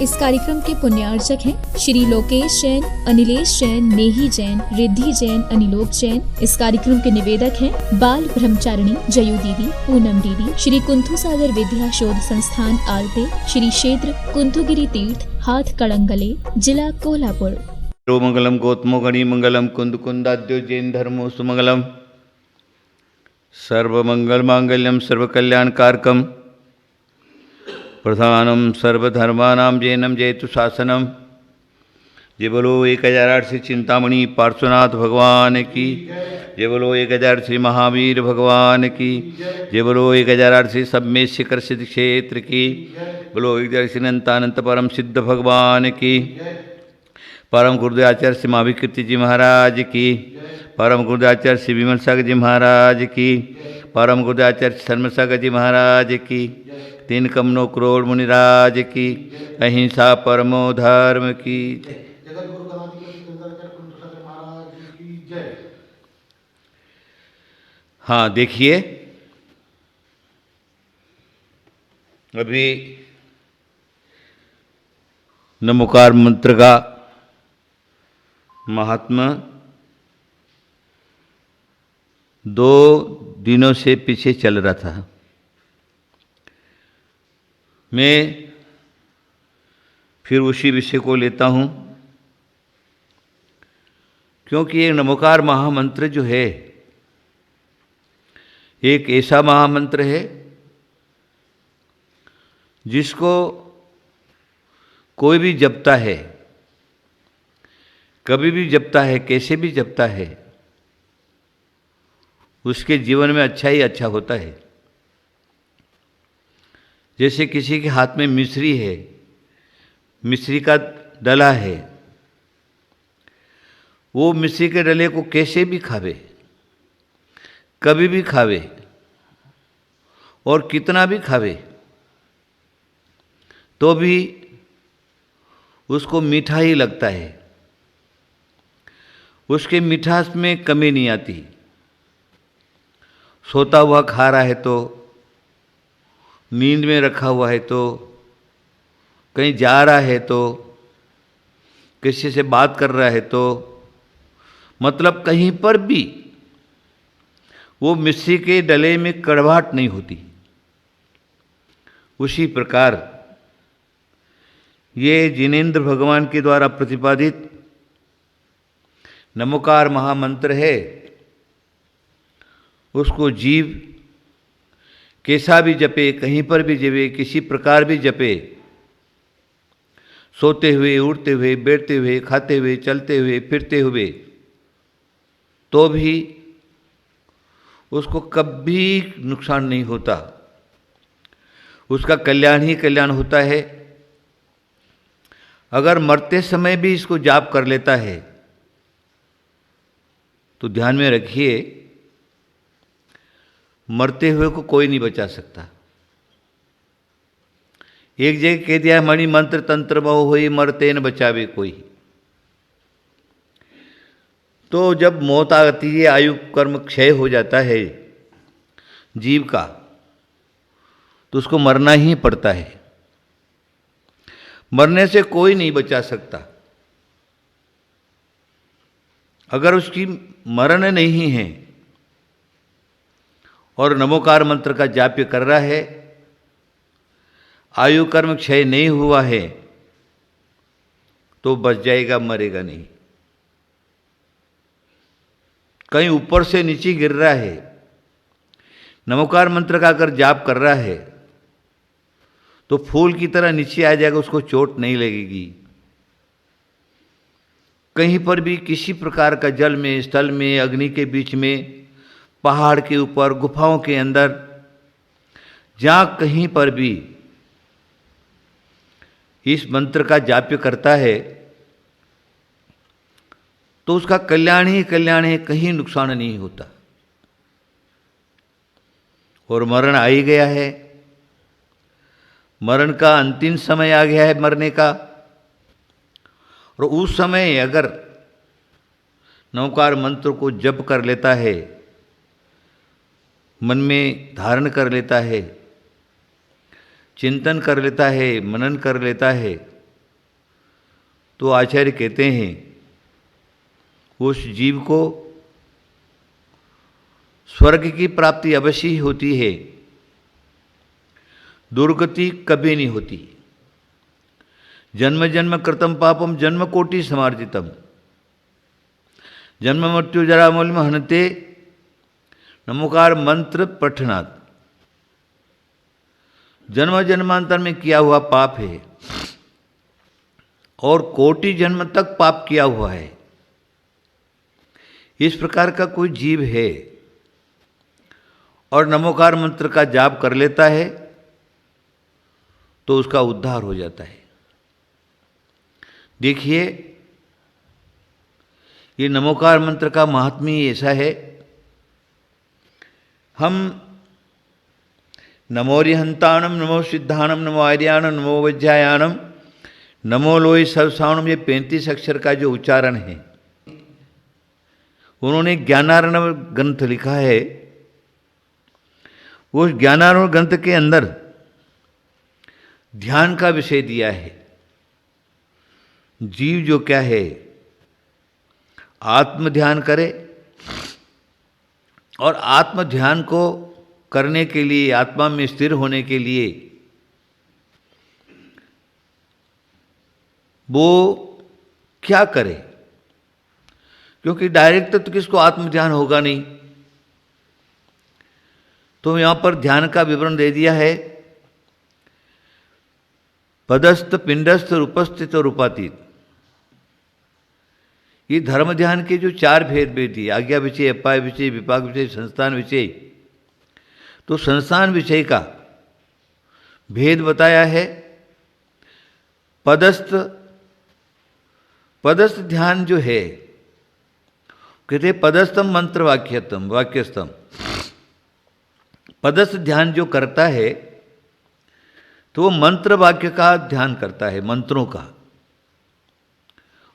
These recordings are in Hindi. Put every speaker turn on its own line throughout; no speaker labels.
इस कार्यक्रम के पुण्यार्चक हैं श्री लोकेश जैन, अनिलेश जैन, नेही जैन, रिद्धि जैन, अनिलोक जैन। इस कार्यक्रम के निवेदक हैं बाल ब्रह्मचारिणी जयू दीदी, पूनम दीदी, श्री कुंथु सागर विद्या शोध संस्थान आलते, श्री क्षेत्र कुंथुगिरी तीर्थ हाथ कड़ंगले, जिला कोल्हापुर।
मंगलम गौतमो गणी मंगलम कुंद कुंदाद्यो जैन धर्मो सुमंगलम सर्वमंगल मांगल्यम सर्वकल्याणकारकम प्रधानम सर्वधर्मानां जैनम जयतु शासनम। जय बोलो 1008 श्री चिंतामणि पार्श्वनाथ भगवान की, जय बोलो 1008 श्री महावीर भगवान की, जय बोलो 1008 श्री सबमें शिखर सिद्ध क्षेत्र की, बोलो 1008 श्री अनंतानंत परम सिद्ध भगवान की, परम गुरुदेव आचार्य श्री महाविकृति जी महाराज की, परम गुरुदेव आचार्य श्री विमल सागर जी महाराज की, परम गुरुदेव आचार्य धर्म सागर जी महाराज की, तीन कमनो करोड़ मुनिराज की, अहिंसा परमो धर्म की। हाँ देखिए, अभी नमोकार मंत्र का महात्मा 2 दिनों से पीछे चल रहा था। मैं फिर उसी विषय को लेता हूँ, क्योंकि ये नमोकार महामंत्र जो है एक ऐसा महामंत्र है जिसको कोई भी जपता है, कभी भी जपता है, कैसे भी जपता है, उसके जीवन में अच्छा ही अच्छा होता है। जैसे किसी के हाथ में मिश्री है, मिश्री का डला है, वो मिश्री के डले को कैसे भी खावे, कभी भी खावे और कितना भी खावे तो भी उसको मीठा ही लगता है, उसके मिठास में कमी नहीं आती। सोता हुआ खा रहा है तो, नींद में रखा हुआ है तो, कहीं जा रहा है तो, किसी से बात कर रहा है तो, मतलब कहीं पर भी वो मिश्री के डले में कड़वाहट नहीं होती। उसी प्रकार ये जिनेंद्र भगवान के द्वारा प्रतिपादित नमोकार महामंत्र है, उसको जीव कैसा भी जपे, कहीं पर भी जपे, किसी प्रकार भी जपे, सोते हुए, उठते हुए, बैठते हुए, खाते हुए, चलते हुए, फिरते हुए, तो भी उसको कभी नुकसान नहीं होता, उसका कल्याण ही कल्याण होता है। अगर मरते समय भी इसको जाप कर लेता है तो ध्यान में रखिए, मरते हुए को कोई नहीं बचा सकता। एक जगह कह दिया है, मणि मंत्र तंत्र बहु हुई मरते न बचावे कोई। तो जब मौत आती है, आयु कर्म क्षय हो जाता है जीव का, तो उसको मरना ही पड़ता है। मरने से कोई नहीं बचा सकता। अगर उसकी मरण नहीं है और नमोकार मंत्र का जाप्य कर रहा है, आयु कर्म क्षय नहीं हुआ है, तो बच जाएगा, मरेगा नहीं। कहीं ऊपर से नीचे गिर रहा है, नमोकार मंत्र का अगर जाप कर रहा है तो फूल की तरह नीचे आ जाएगा, उसको चोट नहीं लगेगी। कहीं पर भी किसी प्रकार का जल में, स्थल में, अग्नि के बीच में, पहाड़ के ऊपर, गुफाओं के अंदर, जहाँ कहीं पर भी इस मंत्र का जाप्य करता है तो उसका कल्याण ही कल्याण है, कहीं नुकसान नहीं होता। और मरण आ ही गया है, मरण का अंतिम समय आ गया है मरने का। और उस समय अगर नमोकार मंत्र को जप कर लेता है, मन में धारण कर लेता है, चिंतन कर लेता है, मनन कर लेता है, तो आचार्य कहते हैं उस जीव को स्वर्ग की प्राप्ति अवश्य ही होती है, दुर्गति कभी नहीं होती। जन्म जन्म कृतम पापम जन्म कोटि समार्जितम जन्म मृत्यु जरा मूल्य हनते नमोकार मंत्र पठनात्। जन्म जन्मांतर में किया हुआ पाप है और कोटि जन्म तक पाप किया हुआ है। इस प्रकार का कोई जीव है और नमोकार मंत्र का जाप कर लेता है तो उसका उद्धार हो जाता है। देखिए, ये नमोकार मंत्र का महात्म्य ऐसा है, हम नमो रिहंताणम, नमो सिद्धाणम, नमो आर्याणम, नमो वज्रायाणम, नमो लोई सर्वसावणम, ये 35 अक्षर का जो उच्चारण है, उन्होंने ज्ञानार्णव ग्रंथ लिखा है। उस ज्ञानार्णव ग्रंथ के अंदर ध्यान का विषय दिया है। जीव जो क्या है, आत्म ध्यान करे और आत्म ध्यान को करने के लिए, आत्मा में स्थिर होने के लिए वो क्या करे, क्योंकि डायरेक्ट तो किसको आत्म ध्यान होगा नहीं। तो यहां पर ध्यान का विवरण दे दिया है, पदस्थ, पिंडस्थ, रूपस्थित और रूपातीत। ये धर्म ध्यान के जो 4 भेद दिए, आज्ञा विषय, अपाय विषय, विपाक विषय, संस्थान विषय, तो संस्थान विषय का भेद बताया है। पदस्थ ध्यान जो है, कहते पदस्थम मंत्र वाक्यस्थम। पदस्थ ध्यान जो करता है तो वो मंत्र वाक्य का ध्यान करता है, मंत्रों का।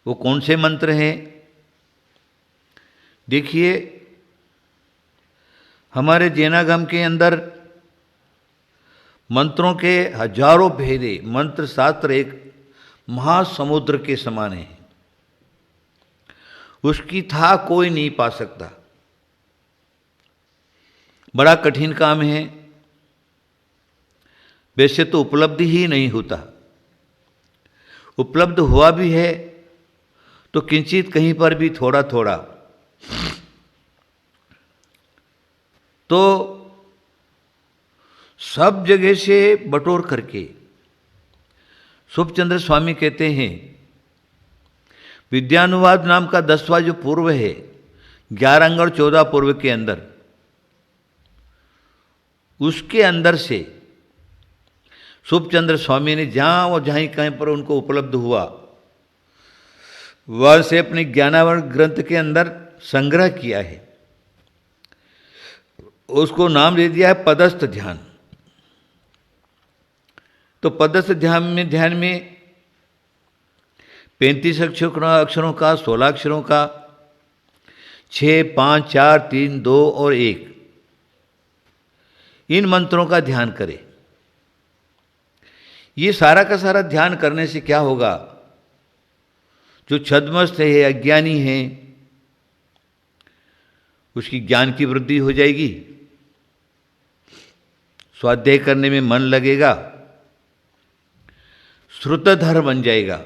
वो कौन से मंत्र हैं? देखिए, हमारे जैनागम के अंदर मंत्रों के हजारों भेद है। मंत्र शास्त्र एक महासमुद्र के समान है, उसकी था कोई नहीं पा सकता। बड़ा कठिन काम है, वैसे तो उपलब्धि ही नहीं होता। उपलब्ध हुआ भी है तो किंचित कहीं पर भी थोड़ा थोड़ा। तो सब जगह से बटोर करके सुभचंद्र स्वामी कहते हैं, विद्यानुवाद नाम का 10वां जो पूर्व है, 11 अंग और 14 पूर्व के अंदर, उसके अंदर से सुभचंद्र स्वामी ने जहाँ और जहाँ कहीं पर उनको उपलब्ध हुआ, वह से अपने ज्ञानावरण ग्रंथ के अंदर संग्रह किया है। उसको नाम दे दिया है पदस्थ ध्यान। तो पदस्थ ध्यान में 35 अक्षरों का, 16 अक्षरों का, 6, 5, 4, 3, 2 और 1, इन मंत्रों का ध्यान करें। ये सारा का सारा ध्यान करने से क्या होगा? जो छद्मस्त है, अज्ञानी है, उसकी ज्ञान की वृद्धि हो जाएगी, स्वाध्याय करने में मन लगेगा, श्रुतधर बन जाएगा।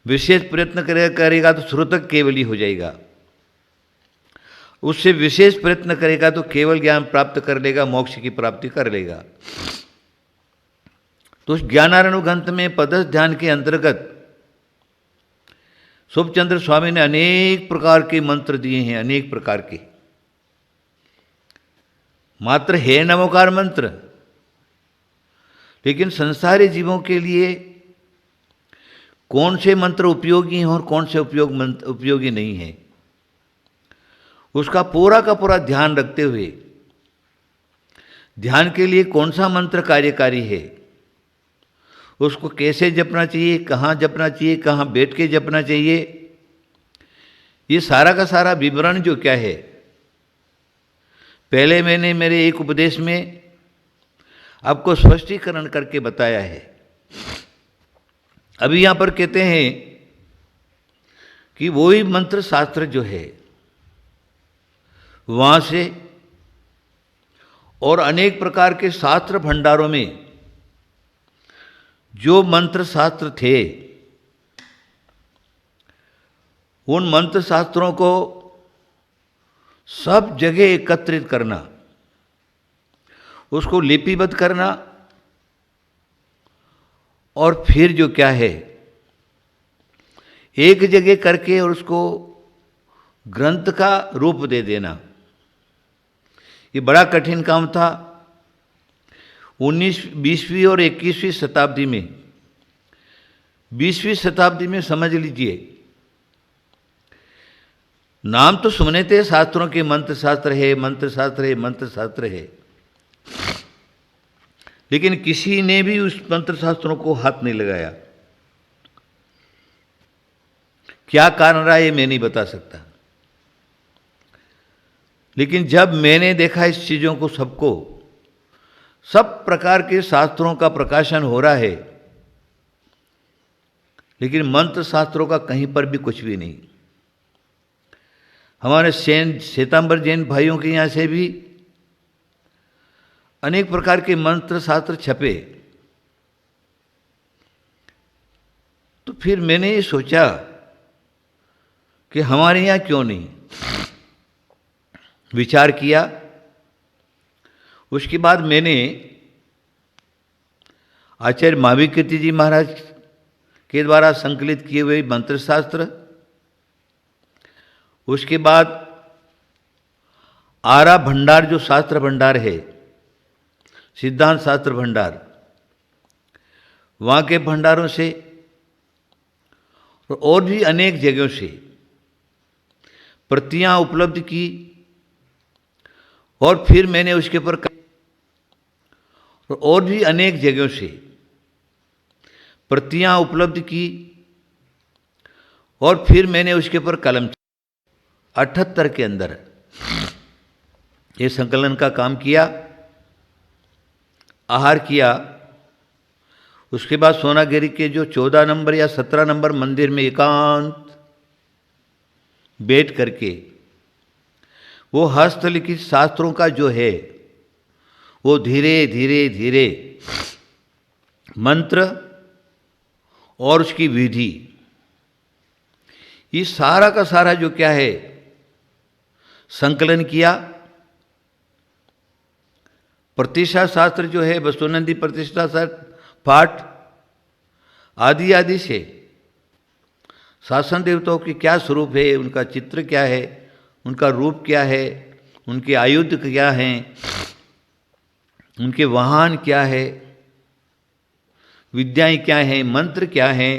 विशेष प्रयत्न करेगा तो श्रुतक केवली हो जाएगा। उससे विशेष प्रयत्न करेगा तो केवल ज्ञान प्राप्त कर लेगा, मोक्ष की प्राप्ति कर लेगा। तो उस ज्ञानारण ग्रंथ में पदस्थ ध्यान के अंतर्गत सुभचंद्र स्वामी ने अनेक प्रकार के मंत्र दिए हैं, अनेक प्रकार के। मात्र है नमोकार मंत्र, लेकिन संसारी जीवों के लिए कौन से मंत्र उपयोगी हैं और कौन से उपयोगी नहीं हैं, उसका पूरा का पूरा ध्यान रखते हुए ध्यान के लिए कौन सा मंत्र कार्यकारी है, उसको कैसे जपना चाहिए, कहाँ जपना चाहिए, कहाँ बैठ के जपना चाहिए, ये सारा का सारा विवरण जो क्या है, पहले मैंने मेरे एक उपदेश में आपको स्पष्टीकरण करके बताया है। अभी यहाँ पर कहते हैं कि वही मंत्र शास्त्र जो है वहाँ से और अनेक प्रकार के शास्त्र भंडारों में जो मंत्र शास्त्र थे उन मंत्र शास्त्रों को सब जगह एकत्रित करना, उसको लिपिबद्ध करना और फिर जो क्या है एक जगह करके और उसको ग्रंथ का रूप दे देना, ये बड़ा कठिन काम था। 20वीं और 21वीं शताब्दी में, 20वीं शताब्दी में समझ लीजिए, नाम तो सुने थे शास्त्रों के, मंत्र शास्त्र है, मंत्र शास्त्र है, मंत्र शास्त्र है, लेकिन किसी ने भी उस मंत्र शास्त्रों को हाथ नहीं लगाया। क्या कारण रहा ये मैं नहीं बता सकता, लेकिन जब मैंने देखा इस चीजों को, सबको सब प्रकार के शास्त्रों का प्रकाशन हो रहा है, लेकिन मंत्र शास्त्रों का कहीं पर भी कुछ भी नहीं। हमारे श्वेतांबर जैन भाइयों के यहाँ से भी अनेक प्रकार के मंत्र शास्त्र छपे। तो फिर मैंने ये सोचा कि हमारे यहाँ क्यों नहीं, विचार किया। उसके बाद मैंने आचार्य महावीर जी महाराज के द्वारा संकलित किए हुए मंत्र शास्त्र, उसके बाद आरा भंडार जो शास्त्र भंडार है, सिद्धांत शास्त्र भंडार, वहाँ के भंडारों से और भी अनेक जगहों से प्रतियां उपलब्ध की और फिर मैंने उसके ऊपर और भी अनेक जगहों से प्रतियां उपलब्ध की और फिर मैंने उसके ऊपर कलम 78 के अंदर ये संकलन का काम किया, आहार किया। उसके बाद सोनागिरी के जो 14 नंबर या 17 नंबर मंदिर में एकांत बैठ करके वो हस्तलिखित शास्त्रों का जो है वो धीरे धीरे धीरे मंत्र और उसकी विधि, ये सारा का सारा जो क्या है संकलन किया। प्रतिष्ठा शास्त्र जो है, वसुनंदी प्रतिष्ठा शास्त्र पाठ आदि आदि से शासन देवताओं की क्या स्वरूप है, उनका चित्र क्या है, उनका रूप क्या है, उनके आयुध क्या हैं, उनके वाहन क्या है, विद्याएं क्या हैं, मंत्र क्या हैं,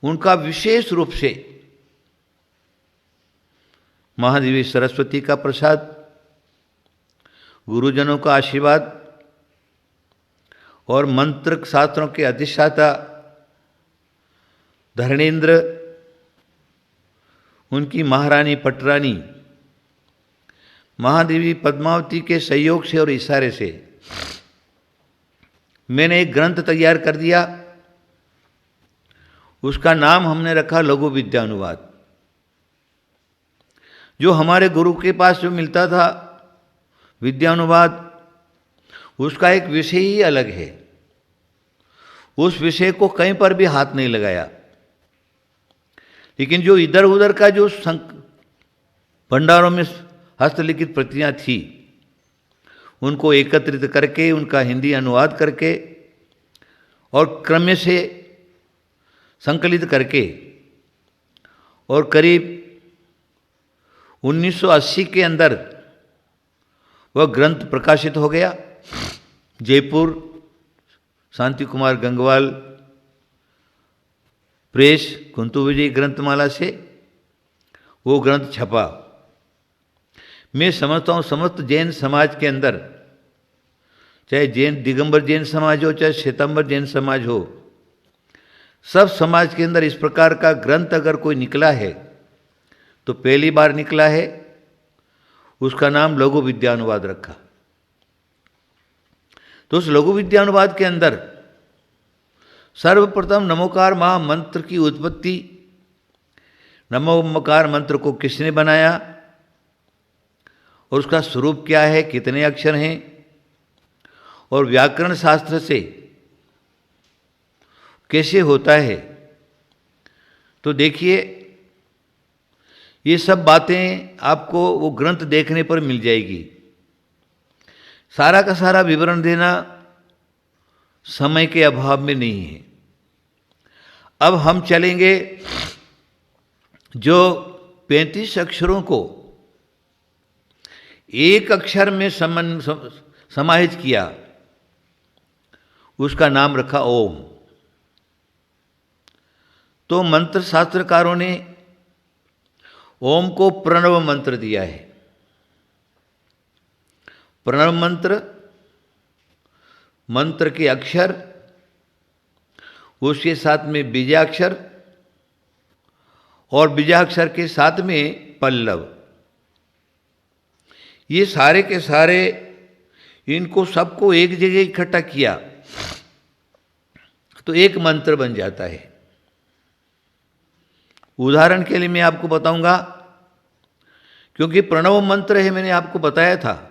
उनका विशेष रूप से महादेवी सरस्वती का प्रसाद, गुरुजनों का आशीर्वाद और मंत्र शास्त्रों के अधिष्ठाता धरणेन्द्र, उनकी महारानी पटरानी महादेवी पद्मावती के सहयोग से और इशारे से मैंने एक ग्रंथ तैयार कर दिया। उसका नाम हमने रखा लघु विद्यानुवाद। जो हमारे गुरु के पास जो मिलता था विद्यानुवाद, उसका एक विषय ही अलग है, उस विषय को कहीं पर भी हाथ नहीं लगाया। लेकिन जो इधर उधर का जो भंडारों में हस्तलिखित प्रतियां थी, उनको एकत्रित करके, उनका हिंदी अनुवाद करके और क्रम से संकलित करके और करीब 1980 के अंदर वह ग्रंथ प्रकाशित हो गया। जयपुर शांति कुमार गंगवाल प्रेस कुंतु विजय ग्रंथमाला से वो ग्रंथ छपा। मैं समझता हूँ समस्त जैन समाज के अंदर, चाहे जैन दिगंबर जैन समाज हो, चाहे श्वेतांबर जैन समाज हो, सब समाज के अंदर इस प्रकार का ग्रंथ अगर कोई निकला है तो पहली बार निकला है। उसका नाम लघु विद्यानुवाद रखा। तो उस लघु विद्यानुवाद के अंदर सर्वप्रथम नमोकार महामंत्र की उत्पत्ति, नमोकार मंत्र को किसने बनाया और उसका स्वरूप क्या है, कितने अक्षर हैं, और व्याकरण शास्त्र से कैसे होता है। तो देखिए, ये सब बातें आपको वो ग्रंथ देखने पर मिल जाएगी। सारा का सारा विवरण देना समय के अभाव में नहीं है। अब हम चलेंगे जो 35 अक्षरों को एक अक्षर में समाहित किया, उसका नाम रखा ओम। तो मंत्र शास्त्रकारों ने ओम को प्रणव मंत्र दिया है। प्रणव मंत्र, मंत्र के अक्षर, उसके साथ में बीजाक्षर और बीजाक्षर के साथ में पल्लव, ये सारे के सारे, इनको सबको एक जगह इकट्ठा किया तो एक मंत्र बन जाता है। उदाहरण के लिए मैं आपको बताऊंगा, क्योंकि प्रणव मंत्र है, मैंने आपको बताया था,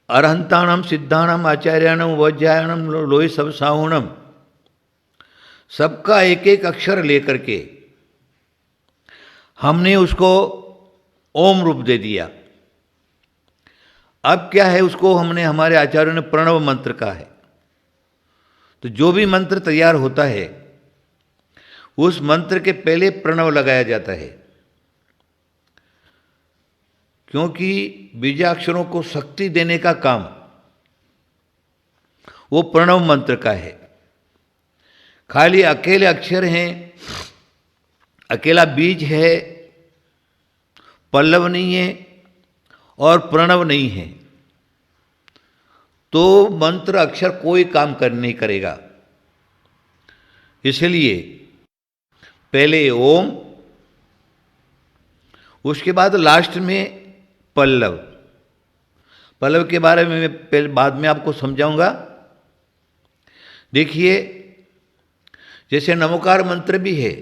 अरहंताणम सिद्धाणम आचार्याणम वज्रायणम लोहि सब साहुणम, सबका एक एक अक्षर लेकर के हमने उसको ओम रूप दे दिया। अब क्या है, उसको हमने, हमारे आचार्यों ने प्रणव मंत्र कहा है। तो जो भी मंत्र तैयार होता है उस मंत्र के पहले प्रणव लगाया जाता है, क्योंकि बीजाक्षरों को शक्ति देने का काम वो प्रणव मंत्र का है। खाली अकेले अक्षर हैं, अकेला बीज है, पल्लव नहीं है और प्रणव नहीं है, तो मंत्र अक्षर कोई काम नहीं करेगा। इसलिए पहले ओम, उसके बाद लास्ट में पल्लव। पल्लव के बारे में मैं पहले बाद में आपको समझाऊंगा। देखिए, जैसे नमोकार मंत्र भी है,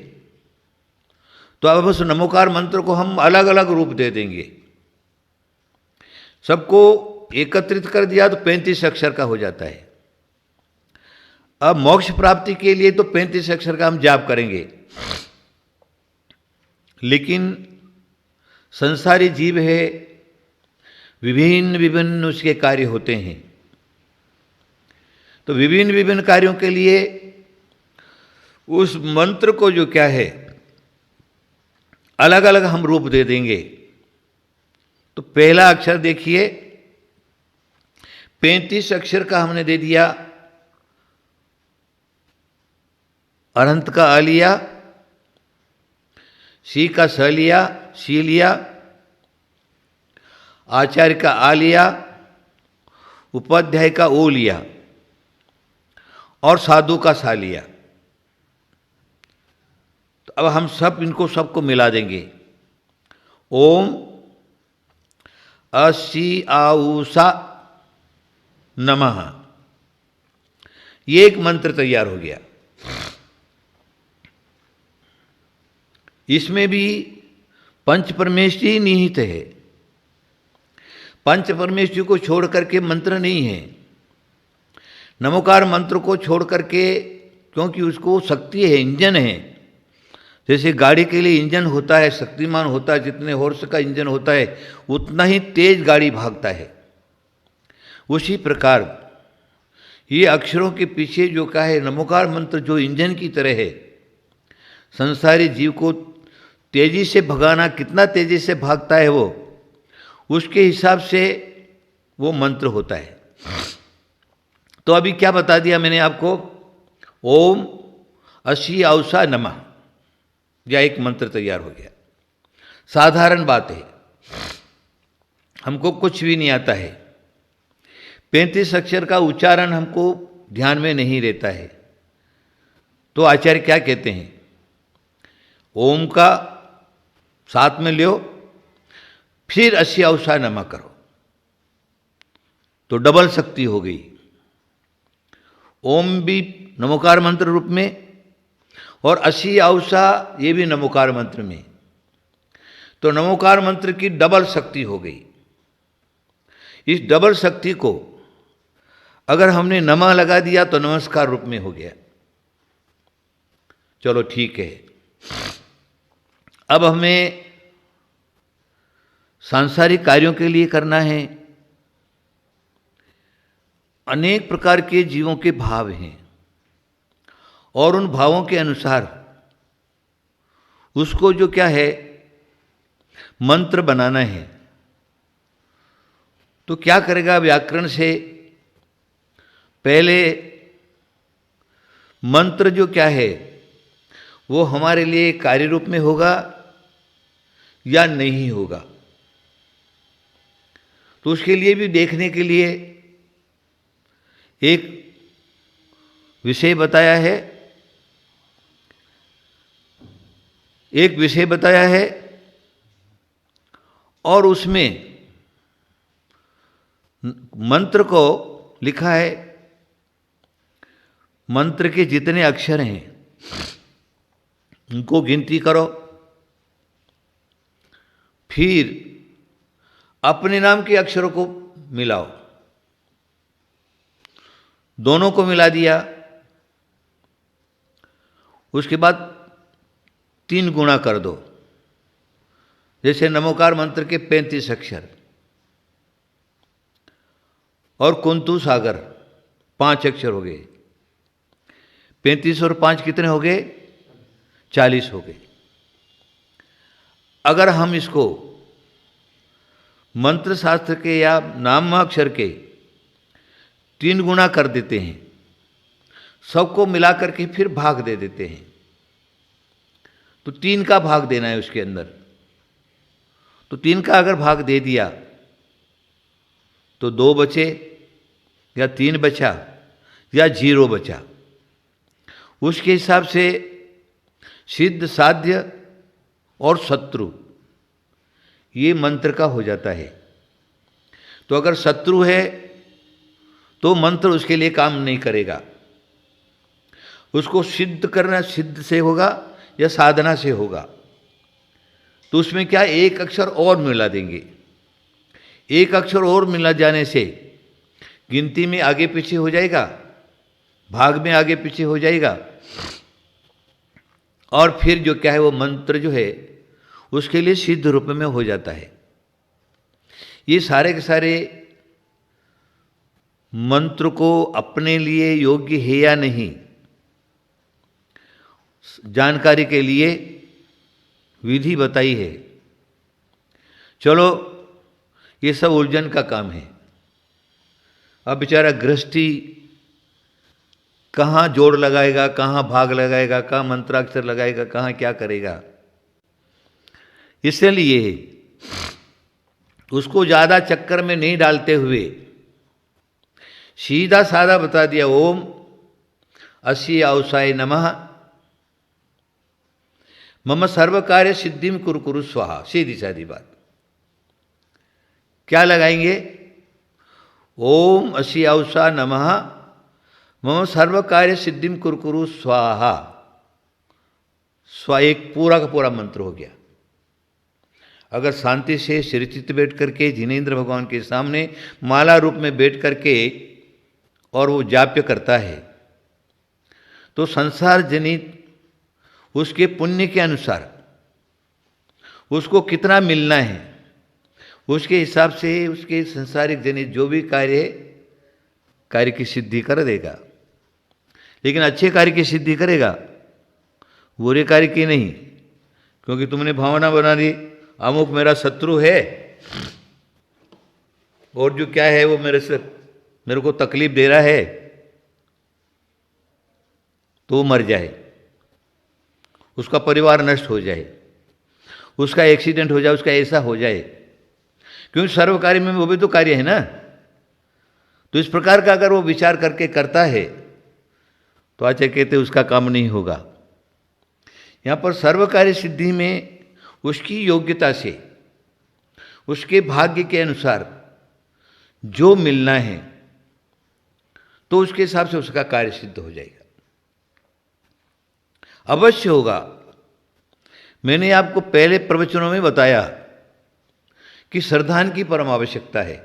तो अब उस नमोकार मंत्र को हम अलग अलग रूप दे देंगे। सबको एकत्रित कर दिया तो 35 अक्षर का हो जाता है। अब मोक्ष प्राप्ति के लिए तो 35 अक्षर का हम जाप करेंगे, लेकिन संसारी जीव है, विभिन्न विभिन्न उसके कार्य होते हैं। तो विभिन्न विभिन्न कार्यों के लिए उस मंत्र को जो क्या है, अलग अलग हम रूप दे देंगे। तो पहला अक्षर देखिए, 35 अक्षर का हमने दे दिया। अनंत का अ लिया, सी का स लिया, सी लिया, आचार्य का आ लिया, उपाध्याय का ओ लिया और साधु का सा लिया। तो अब हम सब इनको सबको मिला देंगे। ओम असी आऊसा नमः, ये एक मंत्र तैयार हो गया। इसमें भी पंच परमेष्टि निहित है। पंच परमेष्टि को छोड़ करके मंत्र नहीं है। नमोकार मंत्र को छोड़ करके, क्योंकि उसको शक्ति है, इंजन है। जैसे गाड़ी के लिए इंजन होता है, शक्तिमान होता है, जितने हॉर्स का इंजन होता है उतना ही तेज गाड़ी भागता है। उसी प्रकार ये अक्षरों के पीछे जो का है नमोकार मंत्र, जो इंजन की तरह है, संसारी जीव को तेजी से भगाना, कितना तेजी से भागता है वो, उसके हिसाब से वो मंत्र होता है। तो अभी क्या बता दिया मैंने आपको, ओम असी औसा नमः, या एक मंत्र तैयार हो गया। साधारण बात है, हमको कुछ भी नहीं आता है। 35 अक्षर का उच्चारण हमको ध्यान में नहीं रहता है। तो आचार्य क्या कहते हैं, ओम का साथ में लो, फिर 80 औसा नमः करो, तो डबल शक्ति हो गई। ओम भी नमोकार मंत्र रूप में और 80 औसा ये भी नमोकार मंत्र में। तो नमोकार मंत्र की डबल शक्ति हो गई। इस डबल शक्ति को अगर हमने नमः लगा दिया तो नमस्कार रूप में हो गया। चलो ठीक है। अब हमें सांसारिक कार्यों के लिए करना है। अनेक प्रकार के जीवों के भाव हैं और उन भावों के अनुसार उसको जो क्या है मंत्र बनाना है। तो क्या करेगा व्याकरण से पहले मंत्र जो क्या है वो हमारे लिए कार्य रूप में होगा या नहीं होगा। तो उसके लिए भी देखने के लिए एक विषय बताया है, एक विषय बताया है और उसमें मंत्र को लिखा है। मंत्र के जितने अक्षर हैं उनको गिनती करो, फिर अपने नाम के अक्षरों को मिलाओ। दोनों को मिला दिया, उसके बाद 3 गुणा कर दो। जैसे नमोकार मंत्र के 35 अक्षर और कुंतु सागर 5 अक्षर हो गए। 35 और 5 कितने हो गए? 40 हो गए। अगर हम इसको मंत्र शास्त्र के या नामाक्षर के 3 गुणा कर देते हैं, सबको मिला करके फिर भाग दे देते हैं, तो 3 का भाग देना है उसके अंदर। तो 3 का अगर भाग दे दिया तो 2 बचे या 3 बचा या 0 बचा। उसके हिसाब से सिद्ध, साध्य और शत्रु ये मंत्र का हो जाता है। तो अगर शत्रु है तो मंत्र उसके लिए काम नहीं करेगा। उसको सिद्ध करना सिद्ध से होगा या साधना से होगा। तो उसमें क्या एक अक्षर और मिला देंगे। एक अक्षर और मिला जाने से गिनती में आगे पीछे हो जाएगा, भाग में आगे पीछे हो जाएगा और फिर जो क्या है वो मंत्र जो है उसके लिए सिद्ध रूप में हो जाता है। ये सारे के सारे मंत्र को अपने लिए योग्य है या नहीं जानकारी के लिए विधि बताई है। चलो ये सब उलझन का काम है। अब बेचारा गृहस्थी कहाँ जोड़ लगाएगा, कहाँ भाग लगाएगा, कहाँ मंत्राक्षर लगाएगा, कहाँ क्या करेगा। इसलिए उसको ज़्यादा चक्कर में नहीं डालते हुए सीधा साधा बता दिया, ओम 80 औसाय नमः मम सर्व कार्य सिद्धिम कुरु कुरु स्वाहा। सीधी सादी बात। क्या लगाएंगे? ओम 80 औसा नमः मम सर्व कार्य सिद्धिम कुरु कुरु स्वाहा। स्वा एक पूरा का पूरा मंत्र हो गया। अगर शांति से श्रीचित बैठ करके जिनेंद्र भगवान के सामने माला रूप में बैठ करके और वो जाप्य करता है तो संसार जनित उसके पुण्य के अनुसार उसको कितना मिलना है उसके हिसाब से उसके संसारिक जनित जो भी कार्य है कार्य की सिद्धि कर देगा। लेकिन अच्छे कार्य की सिद्धि करेगा, बुरे कार्य की नहीं। क्योंकि तुमने भावना बना दी अमुक मेरा शत्रु है और जो क्या है वो मेरे को तकलीफ दे रहा है तो मर जाए, उसका परिवार नष्ट हो जाए, उसका एक्सीडेंट हो जाए, उसका ऐसा हो जाए। क्योंकि सर्व कार्य में वो भी तो कार्य है ना। तो इस प्रकार का अगर वो विचार करके करता है तो आचार्य कहते उसका काम नहीं होगा। यहाँ पर सर्व कार्य सिद्धि में उसकी योग्यता से उसके भाग्य के अनुसार जो मिलना है तो उसके हिसाब से उसका कार्य सिद्ध हो जाएगा, अवश्य होगा। मैंने आपको पहले प्रवचनों में बताया कि श्रद्धान की परम आवश्यकता है।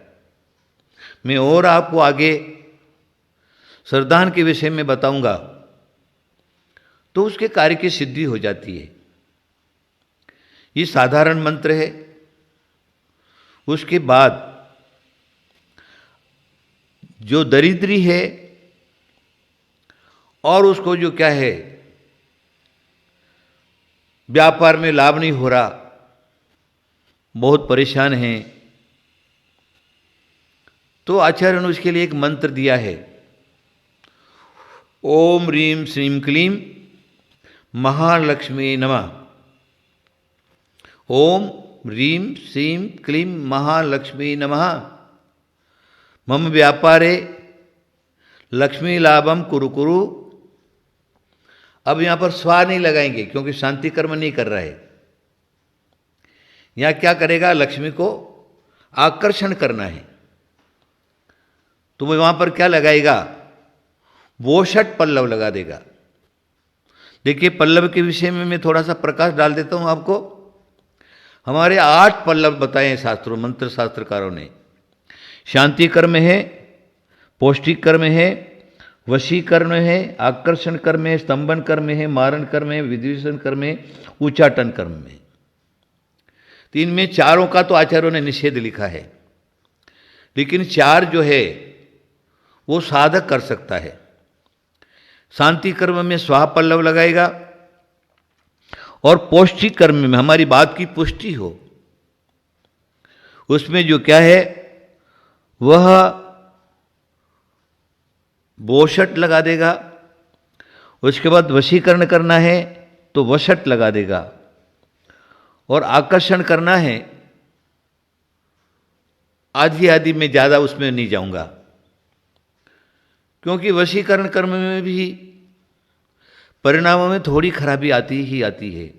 मैं और आपको आगे श्रद्धान के विषय में बताऊंगा, तो उसके कार्य की सिद्धि हो जाती है। ये साधारण मंत्र है। उसके बाद जो दरिद्री है और उसको जो क्या है व्यापार में लाभ नहीं हो रहा, बहुत परेशान हैं, तो आचार्य ने उसके लिए एक मंत्र दिया है, ओम ह्रीं श्रीं क्लीं महालक्ष्मी नमः। ओम ह्रीं श्रीं क्लीं महालक्ष्मी नमः। मम व्यापारे लक्ष्मी लाभम कुरु कुरु। अब यहां पर स्वा नहीं लगाएंगे क्योंकि शांति कर्म नहीं कर रहा है। यहां क्या करेगा, लक्ष्मी को आकर्षण करना है, तो वो वहां पर क्या लगाएगा, वोषट पल्लव लगा देगा। देखिए, पल्लव के विषय में मैं थोड़ा सा प्रकाश डाल देता हूं आपको। हमारे 8 पल्लव बताए हैं शास्त्रों, मंत्र शास्त्रकारों ने। शांति कर्म है, पौष्टिक कर्म है, वशी कर्म है, आकर्षण कर्म है, स्तंभन कर्म है, मारण कर्म है, विद्वेषण कर्म है, उच्चाटन कर्म है। तो इनमें चारों का तो आचार्यों ने निषेध लिखा है, लेकिन 4 जो है वो साधक कर सकता है। शांति कर्म में स्वाहा पल्लव लगाएगा, और पौष्टिक कर्म में हमारी बात की पुष्टि हो, उसमें जो क्या है वह वोषट लगा देगा। उसके बाद वशीकरण करना है तो वशट लगा देगा, और आकर्षण करना है, आधी आधी में ज़्यादा उसमें नहीं जाऊंगा, क्योंकि वशीकरण कर्म में भी परिणामों में थोड़ी खराबी आती ही आती है।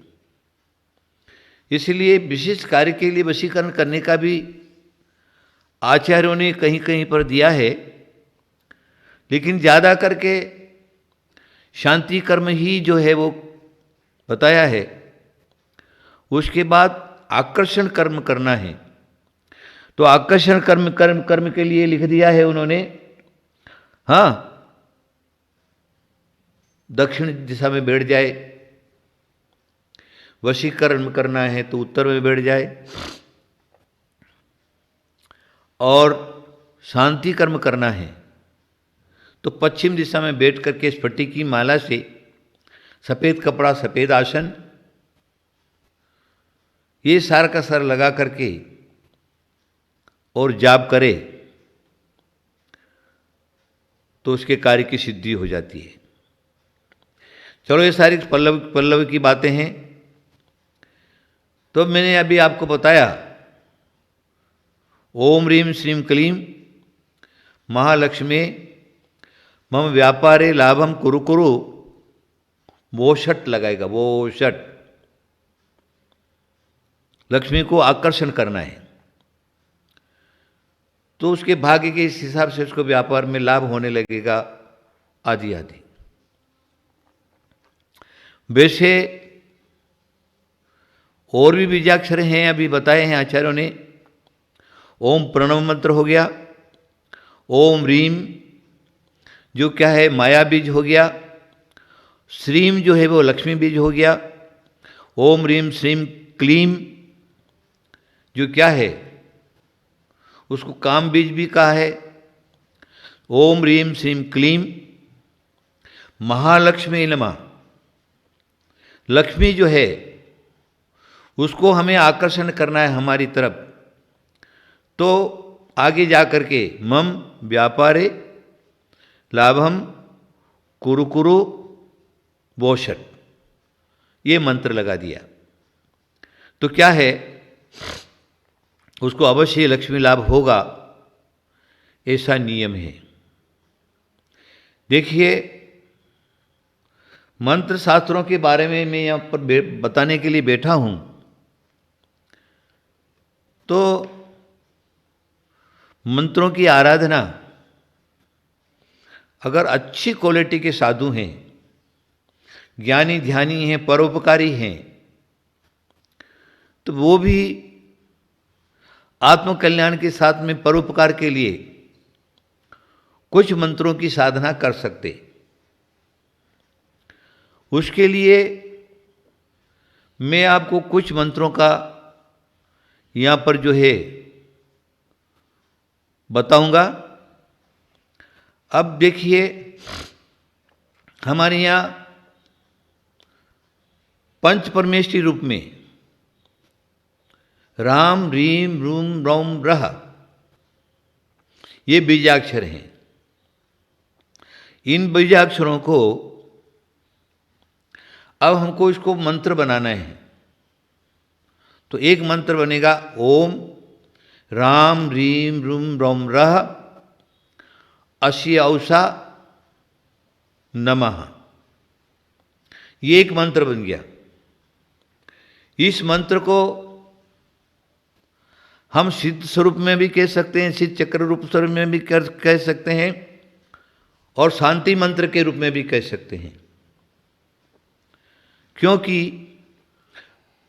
इसलिए विशिष्ट कार्य के लिए वशीकरण करने का भी आचार्यों ने कहीं कहीं पर दिया है, लेकिन ज़्यादा करके शांति कर्म ही जो है वो बताया है। उसके बाद आकर्षण कर्म करना है, तो आकर्षण कर्म के लिए लिख दिया है उन्होंने, हाँ, दक्षिण दिशा में बैठ जाए। वशीकरण करना है तो उत्तर में बैठ जाए, और शांति कर्म करना है तो पश्चिम दिशा में बैठ करके स्फटिक की माला से सफ़ेद कपड़ा, सफ़ेद आसन, ये सार का सार लगा करके और जाप करे तो उसके कार्य की सिद्धि हो जाती है। चलो, ये सारी पल्लव की बातें हैं। तो मैंने अभी आपको बताया, ओम ह्रीं श्रीं क्लीं महालक्ष्मी मम व्यापारे लाभम कुरु कुरु, वोषट लगाएगा, वोषट। लक्ष्मी को आकर्षण करना है, तो उसके भाग्य के इस हिसाब से उसको व्यापार में लाभ होने लगेगा, आदि आदि। वैसे और भी बीजाक्षर हैं, अभी बताए हैं आचार्यों ने। ओम प्रणव मंत्र हो गया, ओम ह्रीं जो क्या है माया बीज हो गया, श्रीम जो है वो लक्ष्मी बीज हो गया, ओम ह्रीं श्रीं क्लीं जो क्या है उसको काम बीज भी कहा है। ओम ह्रीं श्रीं क्लीं महालक्ष्मी नमः। लक्ष्मी जो है उसको हमें आकर्षण करना है हमारी तरफ, तो आगे जा कर के मम व्यापारे लाभम कुरु कुरु वोषट, ये मंत्र लगा दिया। तो क्या है, उसको अवश्य लक्ष्मी लाभ होगा, ऐसा नियम है। देखिए, मंत्र शास्त्रों के बारे में मैं यहाँ पर बताने के लिए बैठा हूँ, तो मंत्रों की आराधना अगर अच्छी क्वालिटी के साधु हैं, ज्ञानी ध्यानी हैं, परोपकारी हैं, तो वो भी आत्मकल्याण के साथ में परोपकार के लिए कुछ मंत्रों की साधना कर सकते। उसके लिए मैं आपको कुछ मंत्रों का यहाँ पर जो है बताऊंगा। अब देखिए, हमारे यहाँ पंच परमेष्ठी रूप में राम रीम रूम रौम रह, ये बीजाक्षर हैं। इन बीजाक्षरों को अब हमको इसको मंत्र बनाना है। तो एक मंत्र बनेगा ओम राम रीम रूम रौम रह अस्य औसा नमः। ये एक मंत्र बन गया। इस मंत्र को हम सिद्ध स्वरूप में भी कह सकते हैं, सिद्ध चक्र रूप स्वरूप में भी कह सकते हैं, और शांति मंत्र के रूप में भी कह सकते हैं। क्योंकि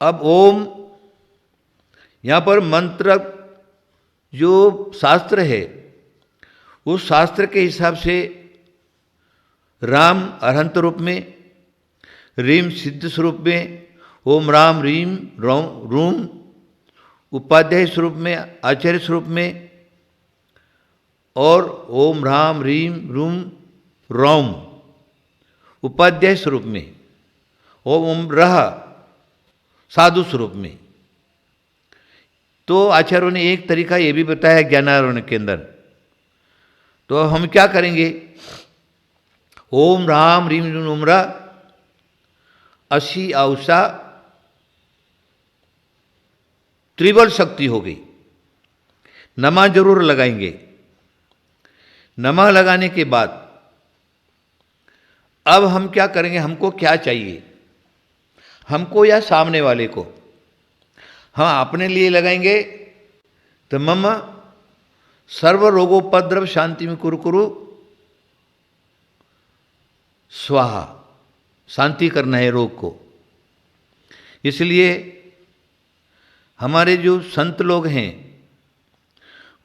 अब ओम, यहाँ पर मंत्र जो शास्त्र है, उस शास्त्र के हिसाब से राम अरहंत रूप में, रीम सिद्ध स्वरूप में, ओम राम रीम रूम उपाध्याय स्वरूप में, आचार्य स्वरूप में, और ओम राम रीम रूम रौम उपाध्याय स्वरूप में, ओम रह साधु स्वरूप में। तो आचार्यों ने एक तरीका ये भी बताया ज्ञानारोहण के अंदर। तो हम क्या करेंगे, ओम राम रीम रूम रह असी औसा, त्रिबल शक्ति हो गई। नमा जरूर लगाएंगे। नमा लगाने के बाद अब हम क्या करेंगे, हमको क्या चाहिए, हमको या सामने वाले को, हम अपने लिए लगाएंगे तो मम सर्व रोगोपद्रव शांति में कुरु स्वाहा, शांति करना है रोग को। इसलिए हमारे जो संत लोग हैं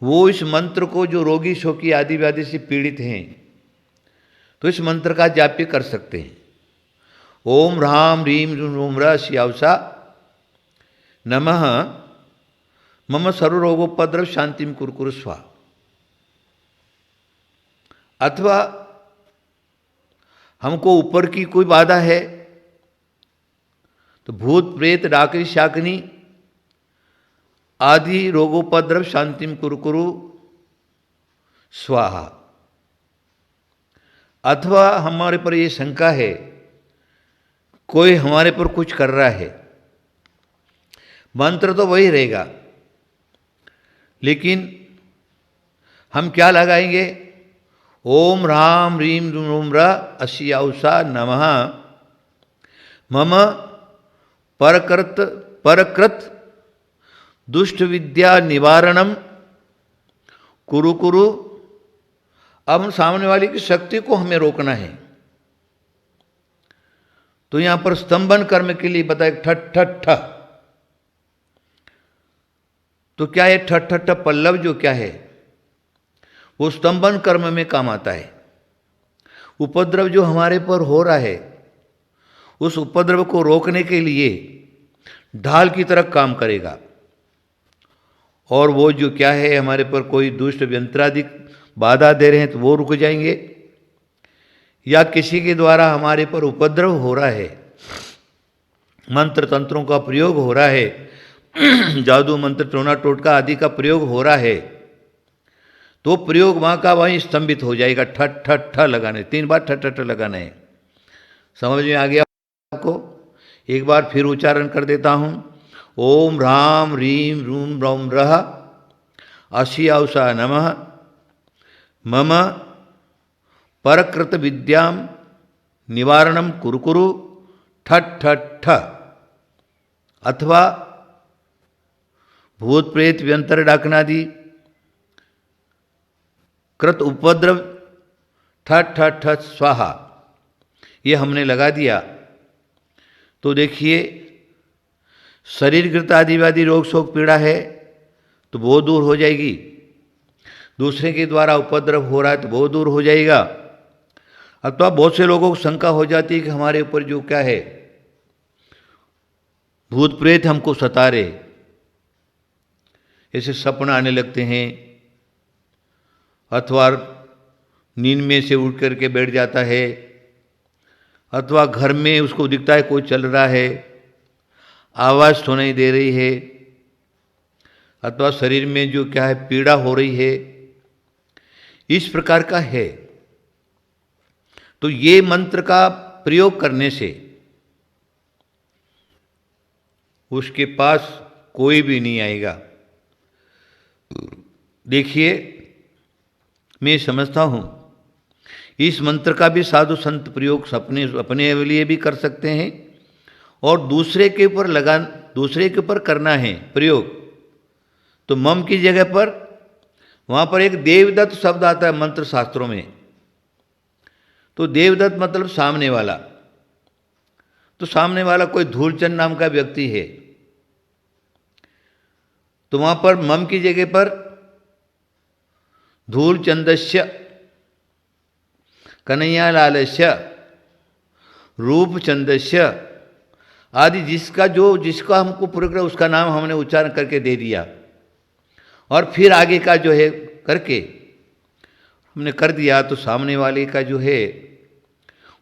वो इस मंत्र को, जो रोगी शोकी आदि व्याधि से पीड़ित हैं, तो इस मंत्र का जाप्य कर सकते हैं। ओम राम रीम रूम रह श्यावसा नमः मम सर्वरोगोपद्रव शांतिम कुरु स्वाहा। अथवा हमको ऊपर की कोई बाधा है तो भूत प्रेत डाकनी शाकनी आदि रोगोपद्रव शांतिम कुरु स्वाहा। अथवा हमारे पर ये शंका है कोई हमारे पर कुछ कर रहा है, मंत्र तो वही रहेगा, लेकिन हम क्या लगाएंगे, ओम राम रीम रूम रह अस्य औसा नमः मम परकृत दुष्ट विद्या निवारणम कुरु। अब हम सामने वाले की शक्ति को हमें रोकना है। तो यहां पर स्तंभन कर्म के लिए बताए ठट ठट ठ। तो क्या है ठट ठट पल्लव, जो क्या है वो स्तंभन कर्म में काम आता है। उपद्रव जो हमारे पर हो रहा है, उस उपद्रव को रोकने के लिए ढाल की तरह काम करेगा। और वो जो क्या है, हमारे पर कोई दुष्ट यंत्रादि बाधा दे रहे हैं तो वो रुक जाएंगे, या किसी के द्वारा हमारे पर उपद्रव हो रहा है, मंत्र तंत्रों का प्रयोग हो रहा है, जादू मंत्र टोना टोटका आदि का प्रयोग हो रहा है, तो प्रयोग वहाँ का वहीं स्तंभित हो जाएगा। ठट ठट ठ लगाने, 3 बार ठट ठट लगाना है। समझ में आ गया आपको? एक बार फिर उच्चारण कर देता हूँ। ओम राम रीम रूम रौम रह अस्य औसा नमः मम परकृत विद्याम निवारणम कुरु ठट ठट ठ। अथवा भूत प्रेत व्यंतर डाकनादि कृत उपद्रव ठट ठट ठट स्वाहा, ये हमने लगा दिया तो देखिए शरीरकृत आदिवादी रोग शोक पीड़ा है तो वो दूर हो जाएगी, दूसरे के द्वारा उपद्रव हो रहा है तो वो दूर हो जाएगा। अथवा बहुत से लोगों को शंका हो जाती है कि हमारे ऊपर जो क्या है भूत प्रेत हमको सता रहे, ऐसे सपना आने लगते हैं, अथवा नींद में से उठ करके बैठ जाता है, अथवा घर में उसको दिखता है कोई चल रहा है, आवाज़ सुनाई दे रही है, अथवा शरीर में जो क्या है पीड़ा हो रही है, इस प्रकार का है। तो ये मंत्र का प्रयोग करने से उसके पास कोई भी नहीं आएगा। देखिए मैं समझता हूँ इस मंत्र का भी साधु संत प्रयोग अपने लिए भी कर सकते हैं और दूसरे के ऊपर करना है प्रयोग। तो मम की जगह पर वहाँ पर एक देवदत्त शब्द आता है मंत्र शास्त्रों में। तो देवदत्त मतलब सामने वाला, तो सामने वाला कोई धूलचंद नाम का व्यक्ति है, तो वहाँ पर मम की जगह पर धूलचंदस्य, कन्हैयालालस्य, रूपचंदस्य आदि जिसका हमको पूरा उसका नाम हमने उच्चारण करके दे दिया और फिर आगे का जो है करके हमने कर दिया तो सामने वाले का जो है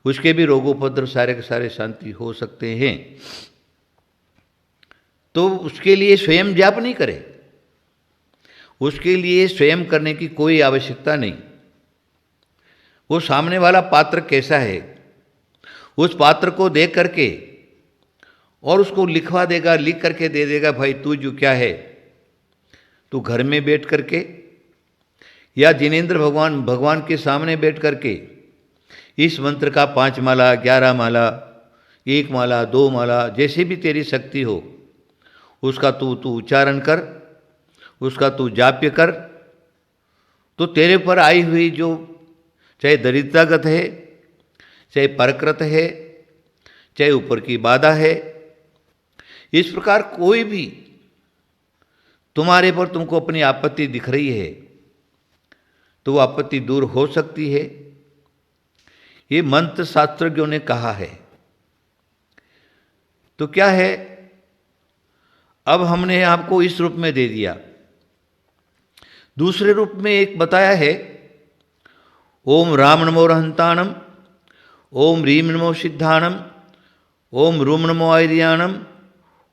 उसके भी रोगोपद्रव सारे के सारे शांति हो सकते हैं। तो उसके लिए स्वयं जाप नहीं करे, उसके लिए स्वयं करने की कोई आवश्यकता नहीं। वो सामने वाला पात्र कैसा है उस पात्र को देख करके और उसको लिखवा देगा, लिख करके दे देगा, भाई तू जो क्या है तू घर में बैठ करके या जिनेंद्र भगवान के सामने बैठ करके इस मंत्र का 5 माला, 11 माला, 1 माला, 2 माला, जैसे भी तेरी शक्ति हो उसका तू उच्चारण कर, उसका तू जाप्य कर। तो तेरे पर आई हुई जो चाहे दरिद्रगत है, चाहे परकृत है, चाहे ऊपर की बाधा है, इस प्रकार कोई भी तुम्हारे पर तुमको अपनी आपत्ति दिख रही है तो वो आपत्ति दूर हो सकती है। ये मंत्र शास्त्रज्ञों ने कहा है। तो क्या है, अब हमने आपको इस रूप में दे दिया। दूसरे रूप में एक बताया है, ओम राम नमो रहंताणम, ओम रीम नमो सिद्धाणम, ओम रूम नमो आयर्याणम,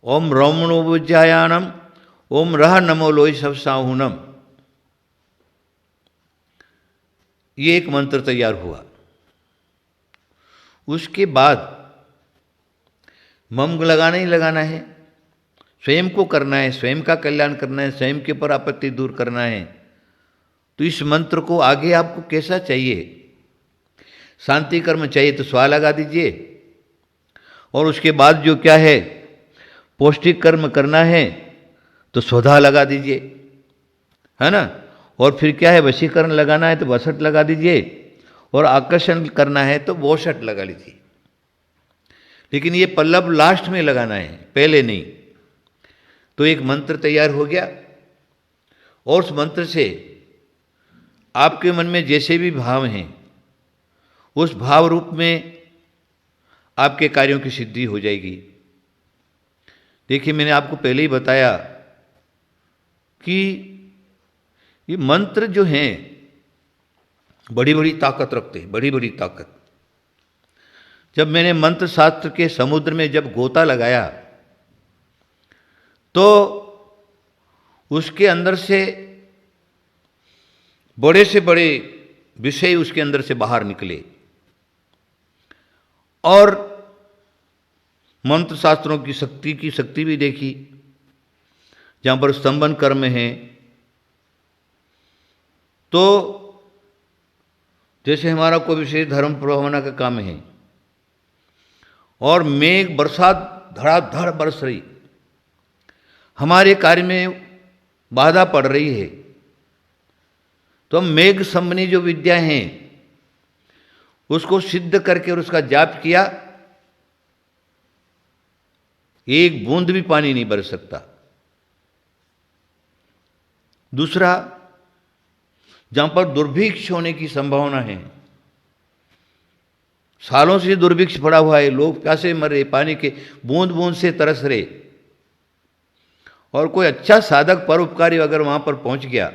ओम रौम नमो विज्ञायाणम, ओम रह नमो लोई सब साहुनम। ये एक मंत्र तैयार हुआ। उसके बाद मम लगाना ही लगाना है, स्वयं को करना है, स्वयं का कल्याण करना है, स्वयं के ऊपर आपत्ति दूर करना है। तो इस मंत्र को आगे आपको कैसा चाहिए, शांति कर्म चाहिए तो स्वा लगा दीजिए, और उसके बाद जो क्या है पौष्टिक कर्म करना है तो स्वधा लगा दीजिए, है ना। और फिर क्या है वशीकरण लगाना है तो वसट लगा दीजिए, और आकर्षण करना है तो वोषट लगा लीजिए। लेकिन ये पल्लव लास्ट में लगाना है, पहले नहीं। तो एक मंत्र तैयार हो गया, और उस मंत्र से आपके मन में जैसे भी भाव हैं उस भाव रूप में आपके कार्यों की सिद्धि हो जाएगी। देखिए मैंने आपको पहले ही बताया कि ये मंत्र जो हैं बड़ी बड़ी ताकत रखते हैं, बड़ी बड़ी ताकत। जब मैंने मंत्र शास्त्र के समुद्र में जब गोता लगाया तो उसके अंदर से बड़े विषय उसके अंदर से बाहर निकले, और मंत्र शास्त्रों की शक्ति भी देखी। जहाँ पर स्तंभन कर्म है तो जैसे हमारा कोई विशेष धर्म प्रभावना का काम है और मेघ बरसात धड़ाधड़ बरस रही, हमारे कार्य में बाधा पड़ रही है, तो हम मेघ संबंधी जो विद्या हैं उसको सिद्ध करके और उसका जाप किया, एक बूंद भी पानी नहीं बरस सकता। दूसरा, जहां पर दुर्भिक्ष होने की संभावना है, सालों से दुर्भिक्ष पड़ा हुआ है, लोग प्यासे मर रहे, पानी के बूंद बूंद से तरस रहे, और कोई अच्छा साधक परोपकारी अगर वहां पर पहुंच गया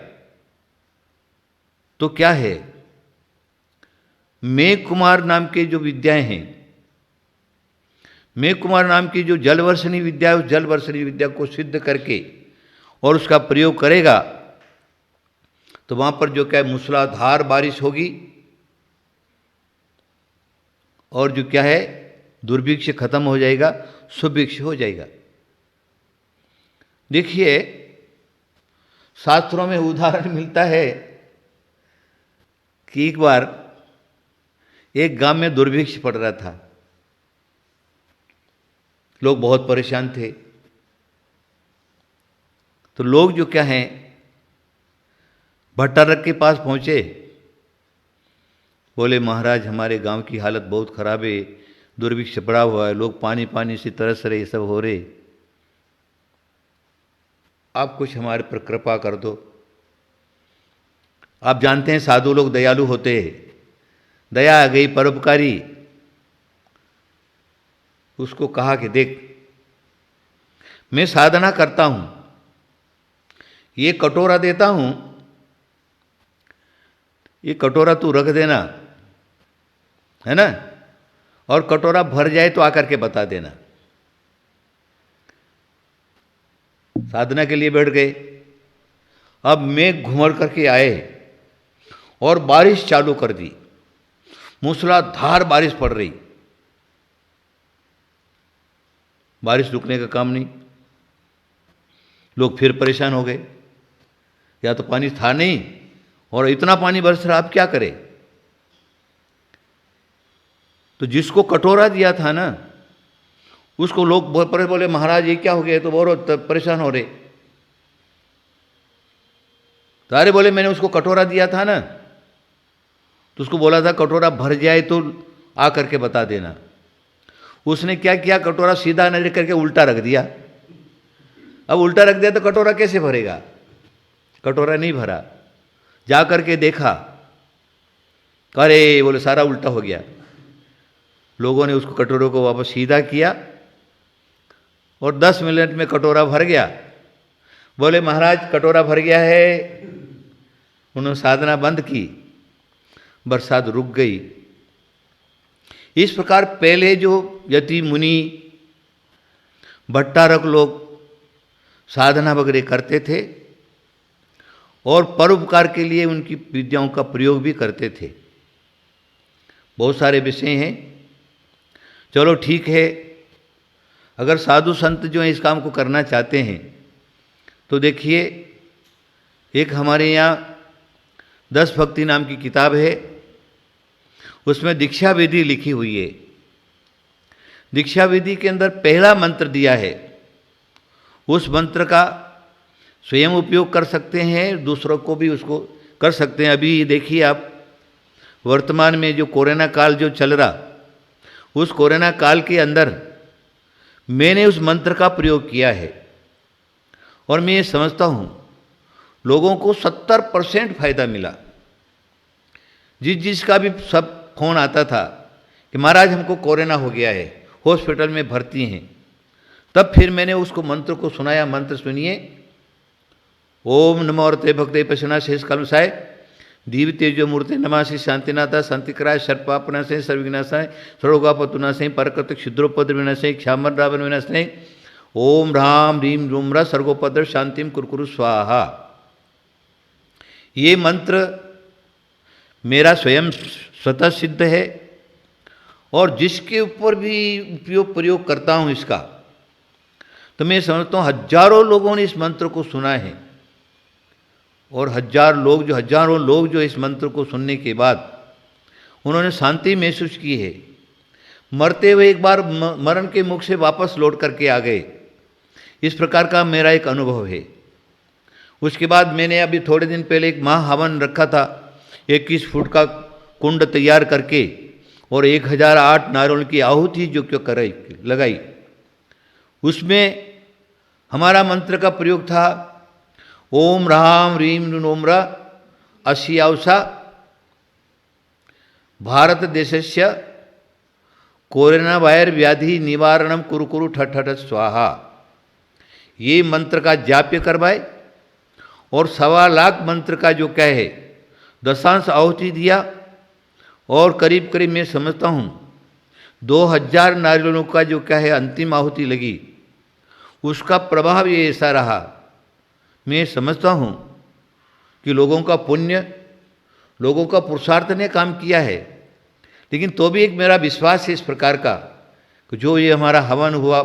तो क्या है, मेघ कुमार नाम के जो विद्याएं हैं, मेघ कुमार नाम की जो जलवर्षणी विद्या है, उस जलवर्षणी विद्या को सिद्ध करके और उसका प्रयोग करेगा तो वहां पर जो क्या है, मूसलाधार बारिश होगी और जो क्या है, दुर्भिक्ष खत्म हो जाएगा, सुभिक्ष हो जाएगा। देखिए, शास्त्रों में उदाहरण मिलता है कि एक बार एक गांव में दुर्भिक्ष पड़ रहा था, लोग बहुत परेशान थे। तो लोग जो क्या हैं, भट्टारक के पास पहुंचे, बोले महाराज हमारे गांव की हालत बहुत खराब है, दुर्भिक्ष पड़ा हुआ है, लोग पानी पानी से तरस रहे, सब हो रहे, आप कुछ हमारे पर कृपा कर दो। आप जानते हैं साधु लोग दयालु होते हैं, दया आ गई, परोपकारी। उसको कहा कि देख, मैं साधना करता हूं, ये कटोरा देता हूं, ये कटोरा तू रख देना, है ना, और कटोरा भर जाए तो आकर के बता देना। साधना के लिए बैठ गए। अब मेघ घुमड़ करके आए और बारिश चालू कर दी, मूसलाधार बारिश पड़ रही, बारिश रुकने का काम नहीं। लोग फिर परेशान हो गए, या तो पानी था नहीं और इतना पानी बरस रहा, अब क्या करें। तो जिसको कटोरा दिया था ना, उसको लोग बोले महाराज ये क्या हो गया, तो बहुत परेशान हो रहे। तो अरे बोले मैंने उसको कटोरा दिया था ना, तो उसको बोला था कटोरा भर जाए तो आ करके बता देना। उसने क्या किया, कटोरा सीधा न करके उल्टा रख दिया। अब उल्टा रख दिया तो कटोरा कैसे भरेगा, कटोरा नहीं भरा। जा करके देखा, अरे बोले सारा उल्टा हो गया। लोगों ने उसको कटोरे को वापस सीधा किया और 10 मिनट में कटोरा भर गया। बोले महाराज कटोरा भर गया है। उन्होंने साधना बंद की, बरसात रुक गई। इस प्रकार पहले जो यति मुनि भट्टारक लोग साधना वगैरह करते थे और परोपकार के लिए उनकी विद्याओं का प्रयोग भी करते थे। बहुत सारे विषय हैं, चलो ठीक है। अगर साधु संत जो हैं इस काम को करना चाहते हैं तो देखिए, एक हमारे यहाँ 10 भक्ति नाम की किताब है, उसमें दीक्षा विधि लिखी हुई है। दीक्षा विधि के अंदर पहला मंत्र दिया है, उस मंत्र का स्वयं उपयोग कर सकते हैं, दूसरों को भी उसको कर सकते हैं। अभी देखिए आप, वर्तमान में जो कोरोना काल जो चल रहा, उस कोरोना काल के अंदर मैंने उस मंत्र का प्रयोग किया है और मैं ये समझता हूँ लोगों को 70% फायदा मिला। जिसका भी सब फोन आता था कि महाराज हमको कोरोना हो गया है, हॉस्पिटल में भर्ती हैं, तब फिर मैंने उसको मंत्र को सुनाया। मंत्र सुनिए, ओम नमो औरते भक्ते पशुना शेष कलमसाय दीव तेजो मूर्ति नमासि शांतिनाथा शांतिकराय सर्पापनाशय सर्वविनाशाय सर्वोगापतुनाशय परकृत क्षुद्रोपद्र विनाशय क्षामर रावण विनाशय ओम राम रीम रूम रा सर्गोपद्र शांतिम कुरकुरु स्वाहा। ये मंत्र मेरा स्वयं स्वतः सिद्ध है और जिसके ऊपर भी प्रयोग करता हूँ इसका, तो मैं समझता हूँ हजारों लोगों ने इस मंत्र को सुना है और हजारों लोग जो इस मंत्र को सुनने के बाद उन्होंने शांति महसूस की है। मरते हुए एक बार मरण के मुख से वापस लौट करके आ गए। इस प्रकार का मेरा एक अनुभव है। उसके बाद मैंने अभी थोड़े दिन पहले एक महाहवन रखा था, 21 फुट का कुंड तैयार करके और 1008 नारियों की आहुति जो क्यों लगाई, उसमें हमारा मंत्र का प्रयोग था ओम ह्रां ह्रीं नोम्र अस्यावसा भारत देशस्य कोरोना वायरस व्याधि निवारणम कुरु कुरु ठठ ठठ स्वाहा। ये मंत्र का जाप्य करवाए और 1.25 लाख मंत्र का जो क्या है दशांश आहुति दिया, और करीब करीब मैं समझता हूँ 2000 नारियों का जो क्या है अंतिम आहुति लगी। उसका प्रभाव ये ऐसा रहा, मैं समझता हूँ कि लोगों का पुण्य, लोगों का पुरुषार्थ ने काम किया है। लेकिन तो भी एक मेरा विश्वास है इस प्रकार का कि जो ये हमारा हवन हुआ,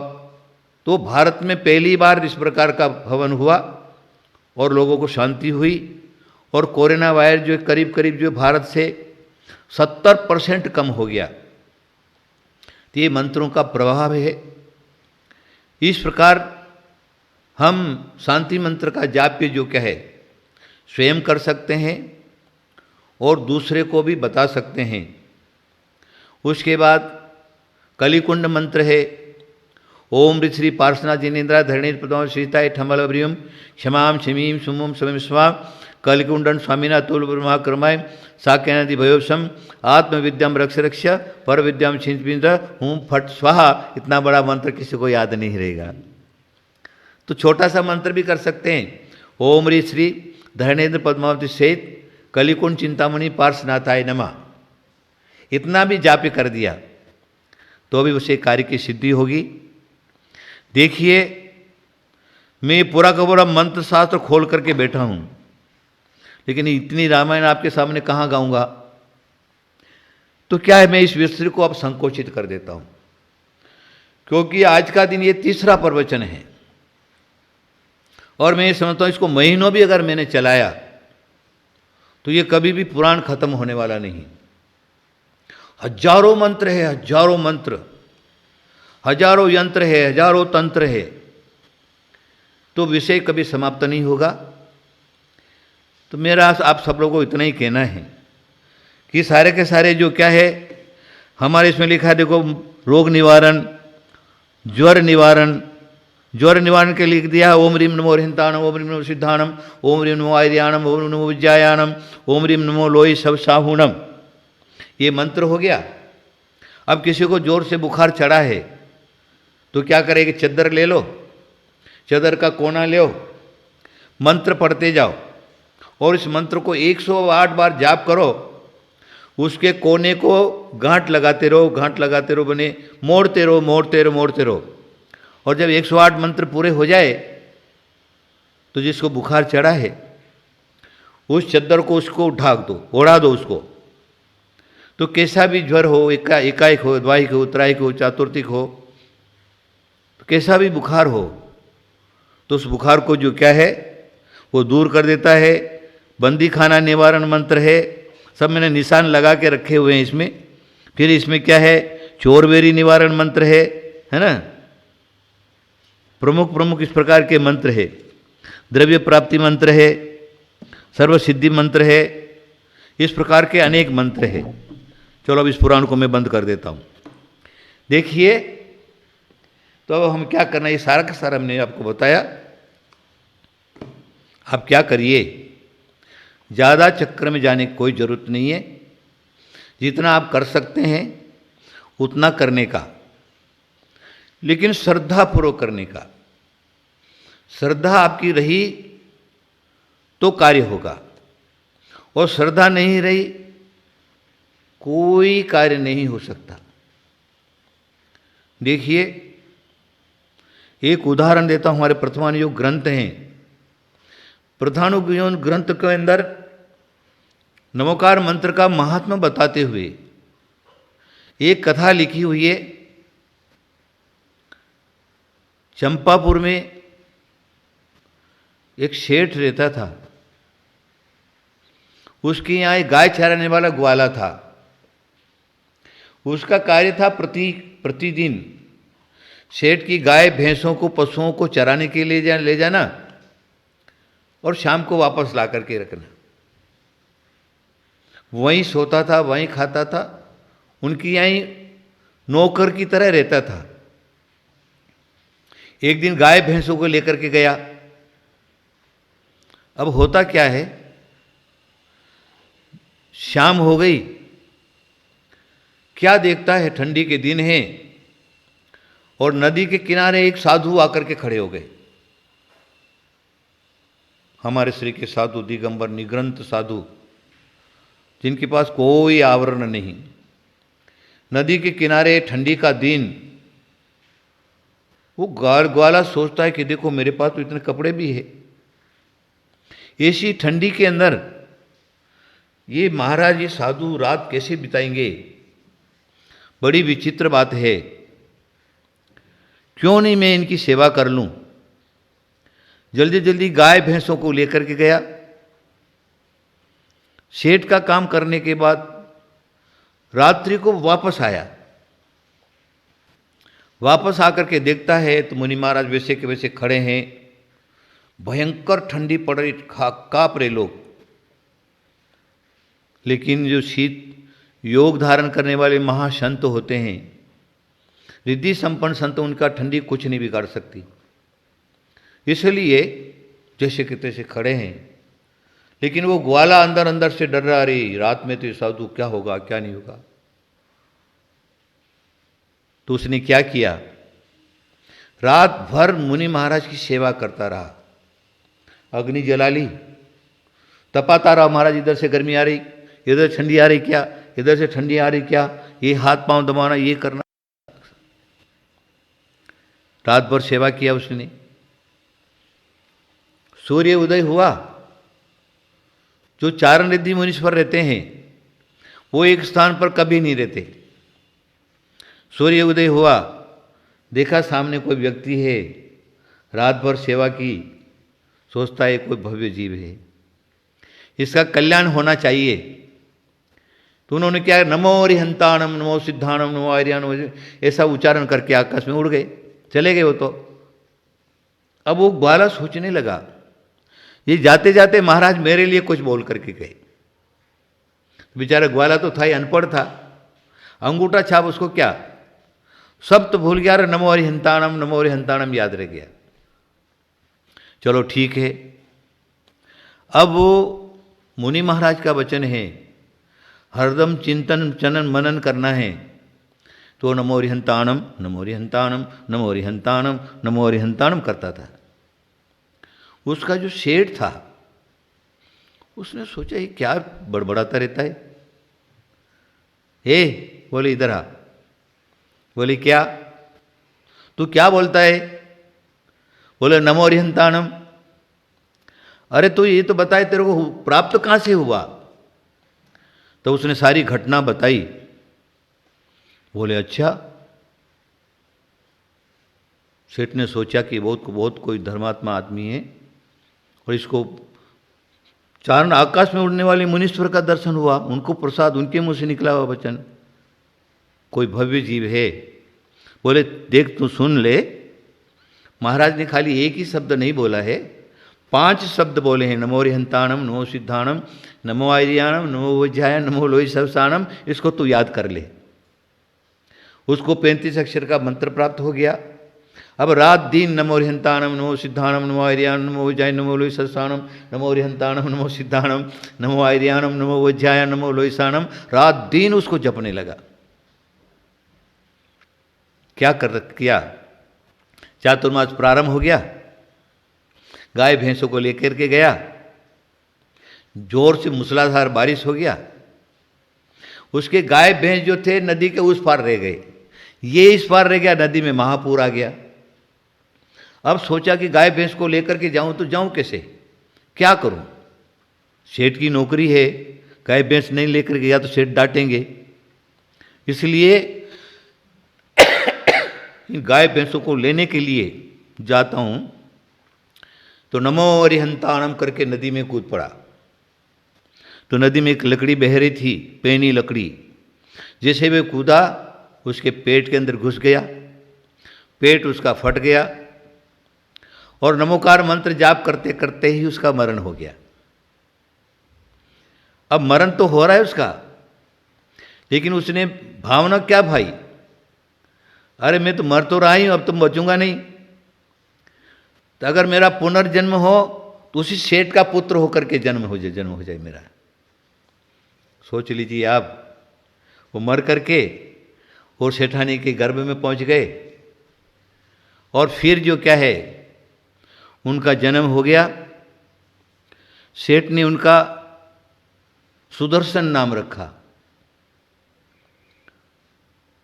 तो भारत में पहली बार इस प्रकार का हवन हुआ और लोगों को शांति हुई, और कोरोना वायरस जो करीब करीब जो भारत से 70% कम हो गया। तो ये मंत्रों का प्रभाव है। इस प्रकार हम शांति मंत्र का जाप्य जो क्या है स्वयं कर सकते हैं और दूसरे को भी बता सकते हैं। उसके बाद कलिकुंड मंत्र है ओम ऋश्री पार्श्वनाथ जिनेन्द्रा धरणी प्रदम सीताय ठमल ब्रियम क्षमाम क्षमीम सुमुम समम स्वा कलिकुंडन स्वामीना तुल ब्रह्मा क्रमाय साक्यादि भयोसम आत्मविद्याम रक्ष रक्ष पर विद्याम छिंद हूँ फट स्वाहा। इतना बड़ा मंत्र किसी को याद नहीं रहेगा, तो छोटा सा मंत्र भी कर सकते हैं। ओम ऋश्री धरणेन्द्र पद्मावती सहित कलिकुंड चिंतामणि पार्श्वनाथाय नमः, इतना भी जाप्य कर दिया तो भी उसे कार्य की सिद्धि होगी। देखिए, मैं पूरा का पूरा मंत्र शास्त्र खोल करके बैठा हूँ, लेकिन इतनी रामायण आपके सामने कहाँ गाऊंगा। तो क्या है, मैं इस विषय को अब संकोचित कर देता हूँ, क्योंकि आज का दिन ये 3रा प्रवचन है और मैं ये समझता हूँ इसको महीनों भी अगर मैंने चलाया तो ये कभी भी पुराण खत्म होने वाला नहीं। हजारों मंत्र है, हजारों मंत्र, हजारों यंत्र है, हजारों तंत्र है, तो विषय कभी समाप्त नहीं होगा। तो मेरा आप सब लोगों को इतना ही कहना है कि सारे के सारे जो क्या है हमारे इसमें लिखा है, देखो रोग निवारण, ज्वर निवारण, ज्वर निवारण के लिख दिया ओम रीम नमो हिंताणम, ओम रीम नमो सिद्धाणम, ओम रीम नमो आर्याणम, ओम रीम नमो विज्ञायानम, ओम रीम नमो लोई सब साहूणम। ये मंत्र हो गया। अब किसी को जोर से बुखार चढ़ा है तो क्या करेगी, चद्दर ले लो, चद्दर का कोना ले, मंत्र पढ़ते जाओ और इस मंत्र को 108 बार जाप करो। उसके कोने को गांठ लगाते रहो, गांठ लगाते रहो, बने मोड़ते रहो, मोड़ते रहो, मोड़ते रहो। और जब 108 मंत्र पूरे हो जाए तो जिसको बुखार चढ़ा है उस चद्दर को उसको ढाक दो, ओढ़ा दो उसको। तो कैसा भी ज्वर हो, एकाएक हो, द्वाहिक हो, त्रायिक हो, चातुर्थिक हो, तो कैसा भी बुखार हो, तो उस बुखार को जो क्या है वो दूर कर देता है। बंदी खाना निवारण मंत्र है, सब मैंने निशान लगा के रखे हुए हैं इसमें। फिर इसमें क्या है, चोरबेरी निवारण मंत्र है ना, प्रमुख प्रमुख इस प्रकार के मंत्र है। द्रव्य प्राप्ति मंत्र है, सर्वसिद्धि मंत्र है, इस प्रकार के अनेक मंत्र है। चलो अब इस पुराण को मैं बंद कर देता हूँ। देखिए, तो अब हम क्या करना है, ये सारा का सारा हमने आपको बताया। आप क्या करिए, ज़्यादा चक्कर में जाने की कोई ज़रूरत नहीं है। जितना आप कर सकते हैं उतना करने का, लेकिन श्रद्धापूर्वक करने का। श्रद्धा आपकी रही तो कार्य होगा, और श्रद्धा नहीं रही कोई कार्य नहीं हो सकता। देखिए, एक उदाहरण देता हूँ। हमारे प्रथमान योग ग्रंथ हैं, प्रधानुयोग ग्रंथ के अंदर नमोकार मंत्र का महात्मा बताते हुए एक कथा लिखी हुई है। चंपापुर में एक सेठ रहता था, उसके यहाँ एक गाय चराने वाला ग्वाला था। उसका कार्य था प्रतिदिन सेठ की गाय भैंसों को, पशुओं को चराने के लिए ले जाना और शाम को वापस ला करके रखना। वहीं सोता था, वहीं खाता था उनकी यहीं नौकर की तरह रहता था। एक दिन गाय भैंसों को लेकर के गया। अब होता क्या है, शाम हो गई, क्या देखता है ठंडी के दिन है और नदी के किनारे एक साधु आकर के खड़े हो गए। हमारे श्री के साधु, दिगंबर निग्रंथ साधु, जिनके पास कोई आवरण नहीं, नदी के किनारे, ठंडी का दिन। वो ग्वाला सोचता है कि देखो मेरे पास तो इतने कपड़े भी है, ऐसी ठंडी के अंदर ये महाराज, ये साधु रात कैसे बिताएंगे, बड़ी विचित्र बात है, क्यों नहीं मैं इनकी सेवा कर लूं। जल्दी जल्दी गाय भैंसों को लेकर के गया। सेठ का काम करने के बाद रात्रि को वापस आया। वापस आकर के देखता है तो मुनि महाराज वैसे के वैसे खड़े हैं। भयंकर ठंडी पड़ रही, कांप रहे लोग। लेकिन जो शीत योग धारण करने वाले महासंत होते हैं, रिद्धि संपन्न संत, उनका ठंडी कुछ नहीं बिगाड़ सकती। इसलिए जैसे कि तैसे खड़े हैं। लेकिन वो ग्वाला अंदर अंदर से डर रहा, रही रात में तो ये साधु क्या होगा क्या नहीं होगा। तो उसने क्या किया, रात भर मुनि महाराज की सेवा करता रहा। अग्नि जला ली, तपाता रहा। महाराज इधर से गर्मी आ रही, इधर ठंडी आ रही क्या, इधर से ठंडी आ रही क्या, ये हाथ पांव दबाना, ये करना। रात भर सेवा किया उसने। सूर्य उदय हुआ। जो चारण रिद्धि मुनीश्वर रहते हैं वो एक स्थान पर कभी नहीं रहते। सूर्य उदय हुआ, देखा सामने कोई व्यक्ति है, रात भर सेवा की, सोचता है कोई भव्य जीव है, इसका कल्याण होना चाहिए। तो उन्होंने क्या, नमो अरिहंताणम, नमो सिद्धाणम, नमो आर्याणम, ऐसा उच्चारण करके आकाश में उड़ गए, चले गए वो तो। अब वो ग्वाला सोचने लगा, ये जाते जाते महाराज मेरे लिए कुछ बोल करके गए। बेचारा ग्वाला तो था ही, अनपढ़ था, अंगूठा छाप उसको क्या, सब तो भूल गया। नमो अरिहंताणम, नमो अरिहंताणम याद रह गया। चलो ठीक है। अब वो मुनि महाराज का वचन है, हरदम चिंतन चनन मनन करना है। तो नमो अरिहंताणम, नमो अरिहंताणम, नमो अरिहंताणम, नमो अरिहंताणम करता था। उसका जो सेठ था उसने सोचा ये क्या बड़बड़ाता रहता है। हे, बोले इधर आ। बोले क्या, तू क्या बोलता है। बोले नमो अरिहंताणम। अरे तो ये तो बताए तेरे को प्राप्त कहाँ से हुआ। तो उसने सारी घटना बताई। बोले अच्छा। सेठ ने सोचा कि बहुत कोई धर्मात्मा आदमी है और इसको चारण आकाश में उड़ने वाले मुनीश्वर का दर्शन हुआ, उनको प्रसाद, उनके मुंह से निकला हुआ वचन, कोई भव्य जीव है। बोले देख तू सुन ले, महाराज ने खाली एक ही शब्द नहीं बोला है, 5 शब्द बोले हैं। नमो अरिहंताणम, नमो सिद्धाणम, नमो आर्याणम, नमो वज्राय, नमो लोई सवसानम। इसको तू याद कर ले। उसको 35 अक्षर का मंत्र प्राप्त हो गया। अब रात दिन नमो अरिहंताणम, नमो सिद्धाणम, नमो आर्याणम, नमो वज्राय, नमो लोई सवसानम, नमो अरिहंताणम, नमो सिद्धाणम, नमो आर्याणम, नमो वज्राय, नमो लोई सानम, रात दिन उसको जपने लगा। क्या किया, चातुर्मास प्रारंभ हो गया। गाय भैंसों को लेकर के गया, जोर से मूसलाधार बारिश हो गया। उसके गाय भैंस जो थे नदी के उस पार रह गए, ये इस पार रह गया, नदी में महापूर आ गया। अब सोचा कि गाय भैंस को लेकर के जाऊं तो जाऊं कैसे, क्या करूं। सेठ की नौकरी है, गाय भैंस नहीं लेकर गया तो सेठ डांटेंगे। इसलिए गाय भैंसों को लेने के लिए जाता हूं तो नमो अरिहंताणम करके नदी में कूद पड़ा। तो नदी में एक लकड़ी बह रही थी, पैनी लकड़ी। जैसे वे कूदा, उसके पेट के अंदर घुस गया, पेट उसका फट गया और नमोकार मंत्र जाप करते करते ही उसका मरण हो गया। अब मरण तो हो रहा है उसका, लेकिन उसने भावना क्या भाई, अरे मैं तो मर तो रहा ही हूं, अब तो बचूंगा नहीं, तो अगर मेरा पुनर्जन्म हो तो उसी सेठ का पुत्र होकर के जन्म हो जाए मेरा। सोच लीजिए आप, वो मर करके और सेठानी के गर्भ में पहुंच गए और फिर जो क्या है उनका जन्म हो गया। सेठ ने उनका सुदर्शन नाम रखा।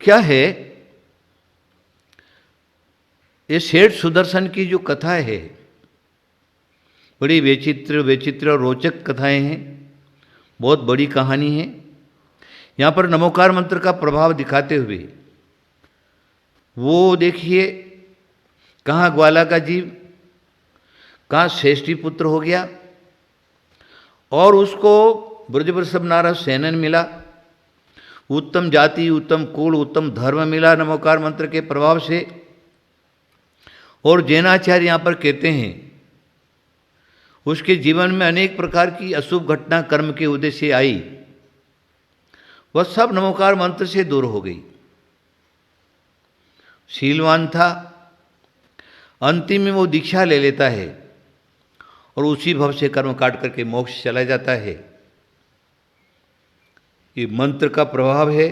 क्या है ये सेठ सुदर्शन की जो कथा है, बड़ी विचित्र और रोचक कथाएं हैं, बहुत बड़ी कहानी है। यहाँ पर नमोकार मंत्र का प्रभाव दिखाते हुए वो देखिए कहाँ ग्वाला का जीव, कहाँ श्रेष्ठी पुत्र हो गया और उसको ब्रजवृषभ नारद सेनन मिला, उत्तम जाति, उत्तम कुल, उत्तम धर्म मिला नमोकार मंत्र के प्रभाव से। और जैनाचार्य यहाँ पर कहते हैं उसके जीवन में अनेक प्रकार की अशुभ घटना कर्म के उदय से आई, वह सब नमोकार मंत्र से दूर हो गई। शीलवान था, अंतिम में वो दीक्षा ले लेता है और उसी भव से कर्म काट करके मोक्ष चला जाता है। ये मंत्र का प्रभाव है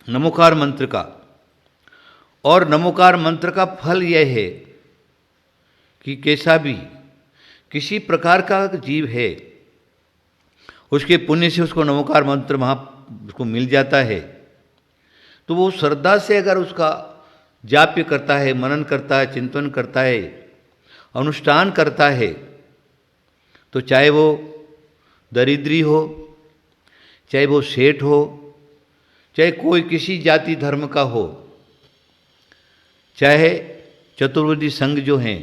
नमोकार मंत्र का। और नमोकार मंत्र का फल यह है कि कैसा भी किसी प्रकार का जीव है उसके पुण्य से उसको नमोकार मंत्र उसको मिल जाता है, तो वो श्रद्धा से अगर उसका जाप्य करता है, मनन करता है, चिंतन करता है, अनुष्ठान करता है, तो चाहे वो दरिद्री हो, चाहे वो सेठ हो, चाहे कोई किसी जाति धर्म का हो, चाहे चतुर्वेदी संघ जो हैं,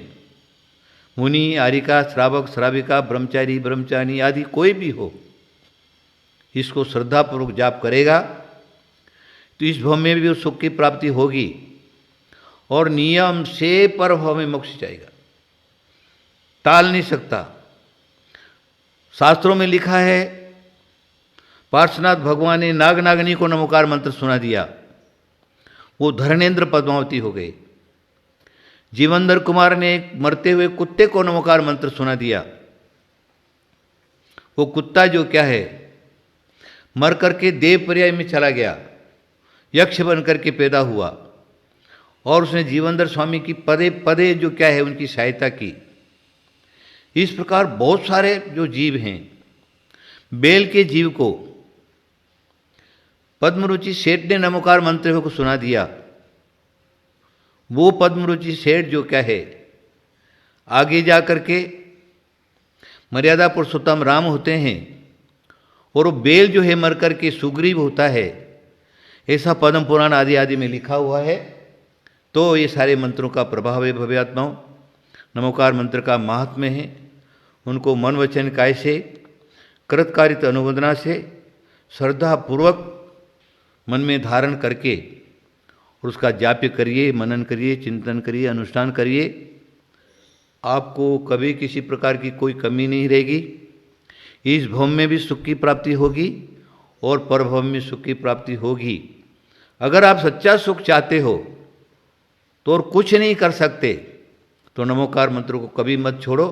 मुनि, आरिका, श्रावक, श्राविका, ब्रह्मचारी, ब्रह्मचारिणी आदि कोई भी हो, इसको श्रद्धापूर्वक जाप करेगा तो इस भव में भी सुख की प्राप्ति होगी और नियम से पर भव में मोक्ष जाएगा। टाल नहीं सकता। शास्त्रों में लिखा है पार्श्वनाथ भगवान ने नाग नागनी को नमोकार मंत्र सुना दिया, वो धरणेन्द्र पद्मावती हो गए। जीवंदर कुमार ने एक मरते हुए कुत्ते को नमोकार मंत्र सुना दिया, वो कुत्ता जो क्या है मर करके देव पर्याय में चला गया, यक्ष बन करके पैदा हुआ और उसने जीवंदर स्वामी की पदे पदे जो क्या है उनकी सहायता की। इस प्रकार बहुत सारे जो जीव हैं, बेल के जीव को पद्मरुचि सेठ ने नमोकार मंत्र को सुना दिया। वो पद्मरुचि सेठ जो क्या है आगे जा करके मर्यादा पुरुषोत्तम राम होते हैं और वो बेल जो है मर करके सुग्रीव होता है, ऐसा पद्म पुराण आदि आदि में लिखा हुआ है। तो ये सारे मंत्रों का प्रभाव है भव्यात्माओं, नमोकार मंत्र का महात्म्य है। उनको मन वचन काय से कृतकारित अनुवंदना से श्रद्धापूर्वक मन में धारण करके और उसका जाप्य करिए, मनन करिए, चिंतन करिए, अनुष्ठान करिए। आपको कभी किसी प्रकार की कोई कमी नहीं रहेगी। इस भव में भी सुख की प्राप्ति होगी और परभव में सुख की प्राप्ति होगी। अगर आप सच्चा सुख चाहते हो तो और कुछ नहीं कर सकते तो नमोकार मंत्र को कभी मत छोड़ो,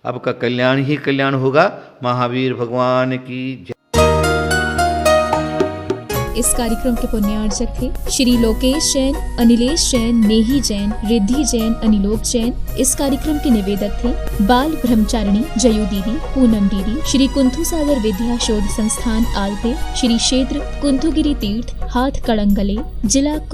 आपका कल्याण ही कल्याण होगा। महावीर भगवान की जय।
इस कार्यक्रम के पुण्यार्चक थे श्री लोकेश जैन, अनिलेश जैन, नेही जैन, रिद्धि जैन, अनिलोक जैन। इस कार्यक्रम के निवेदक थे बाल ब्रह्मचारिणी जयू दीदी, पूनम दीदी, श्री कुंथु सागर विद्या शोध संस्थान आलते, श्री क्षेत्र कुंथुगिरी तीर्थ हाथ कड़ंगले, जिला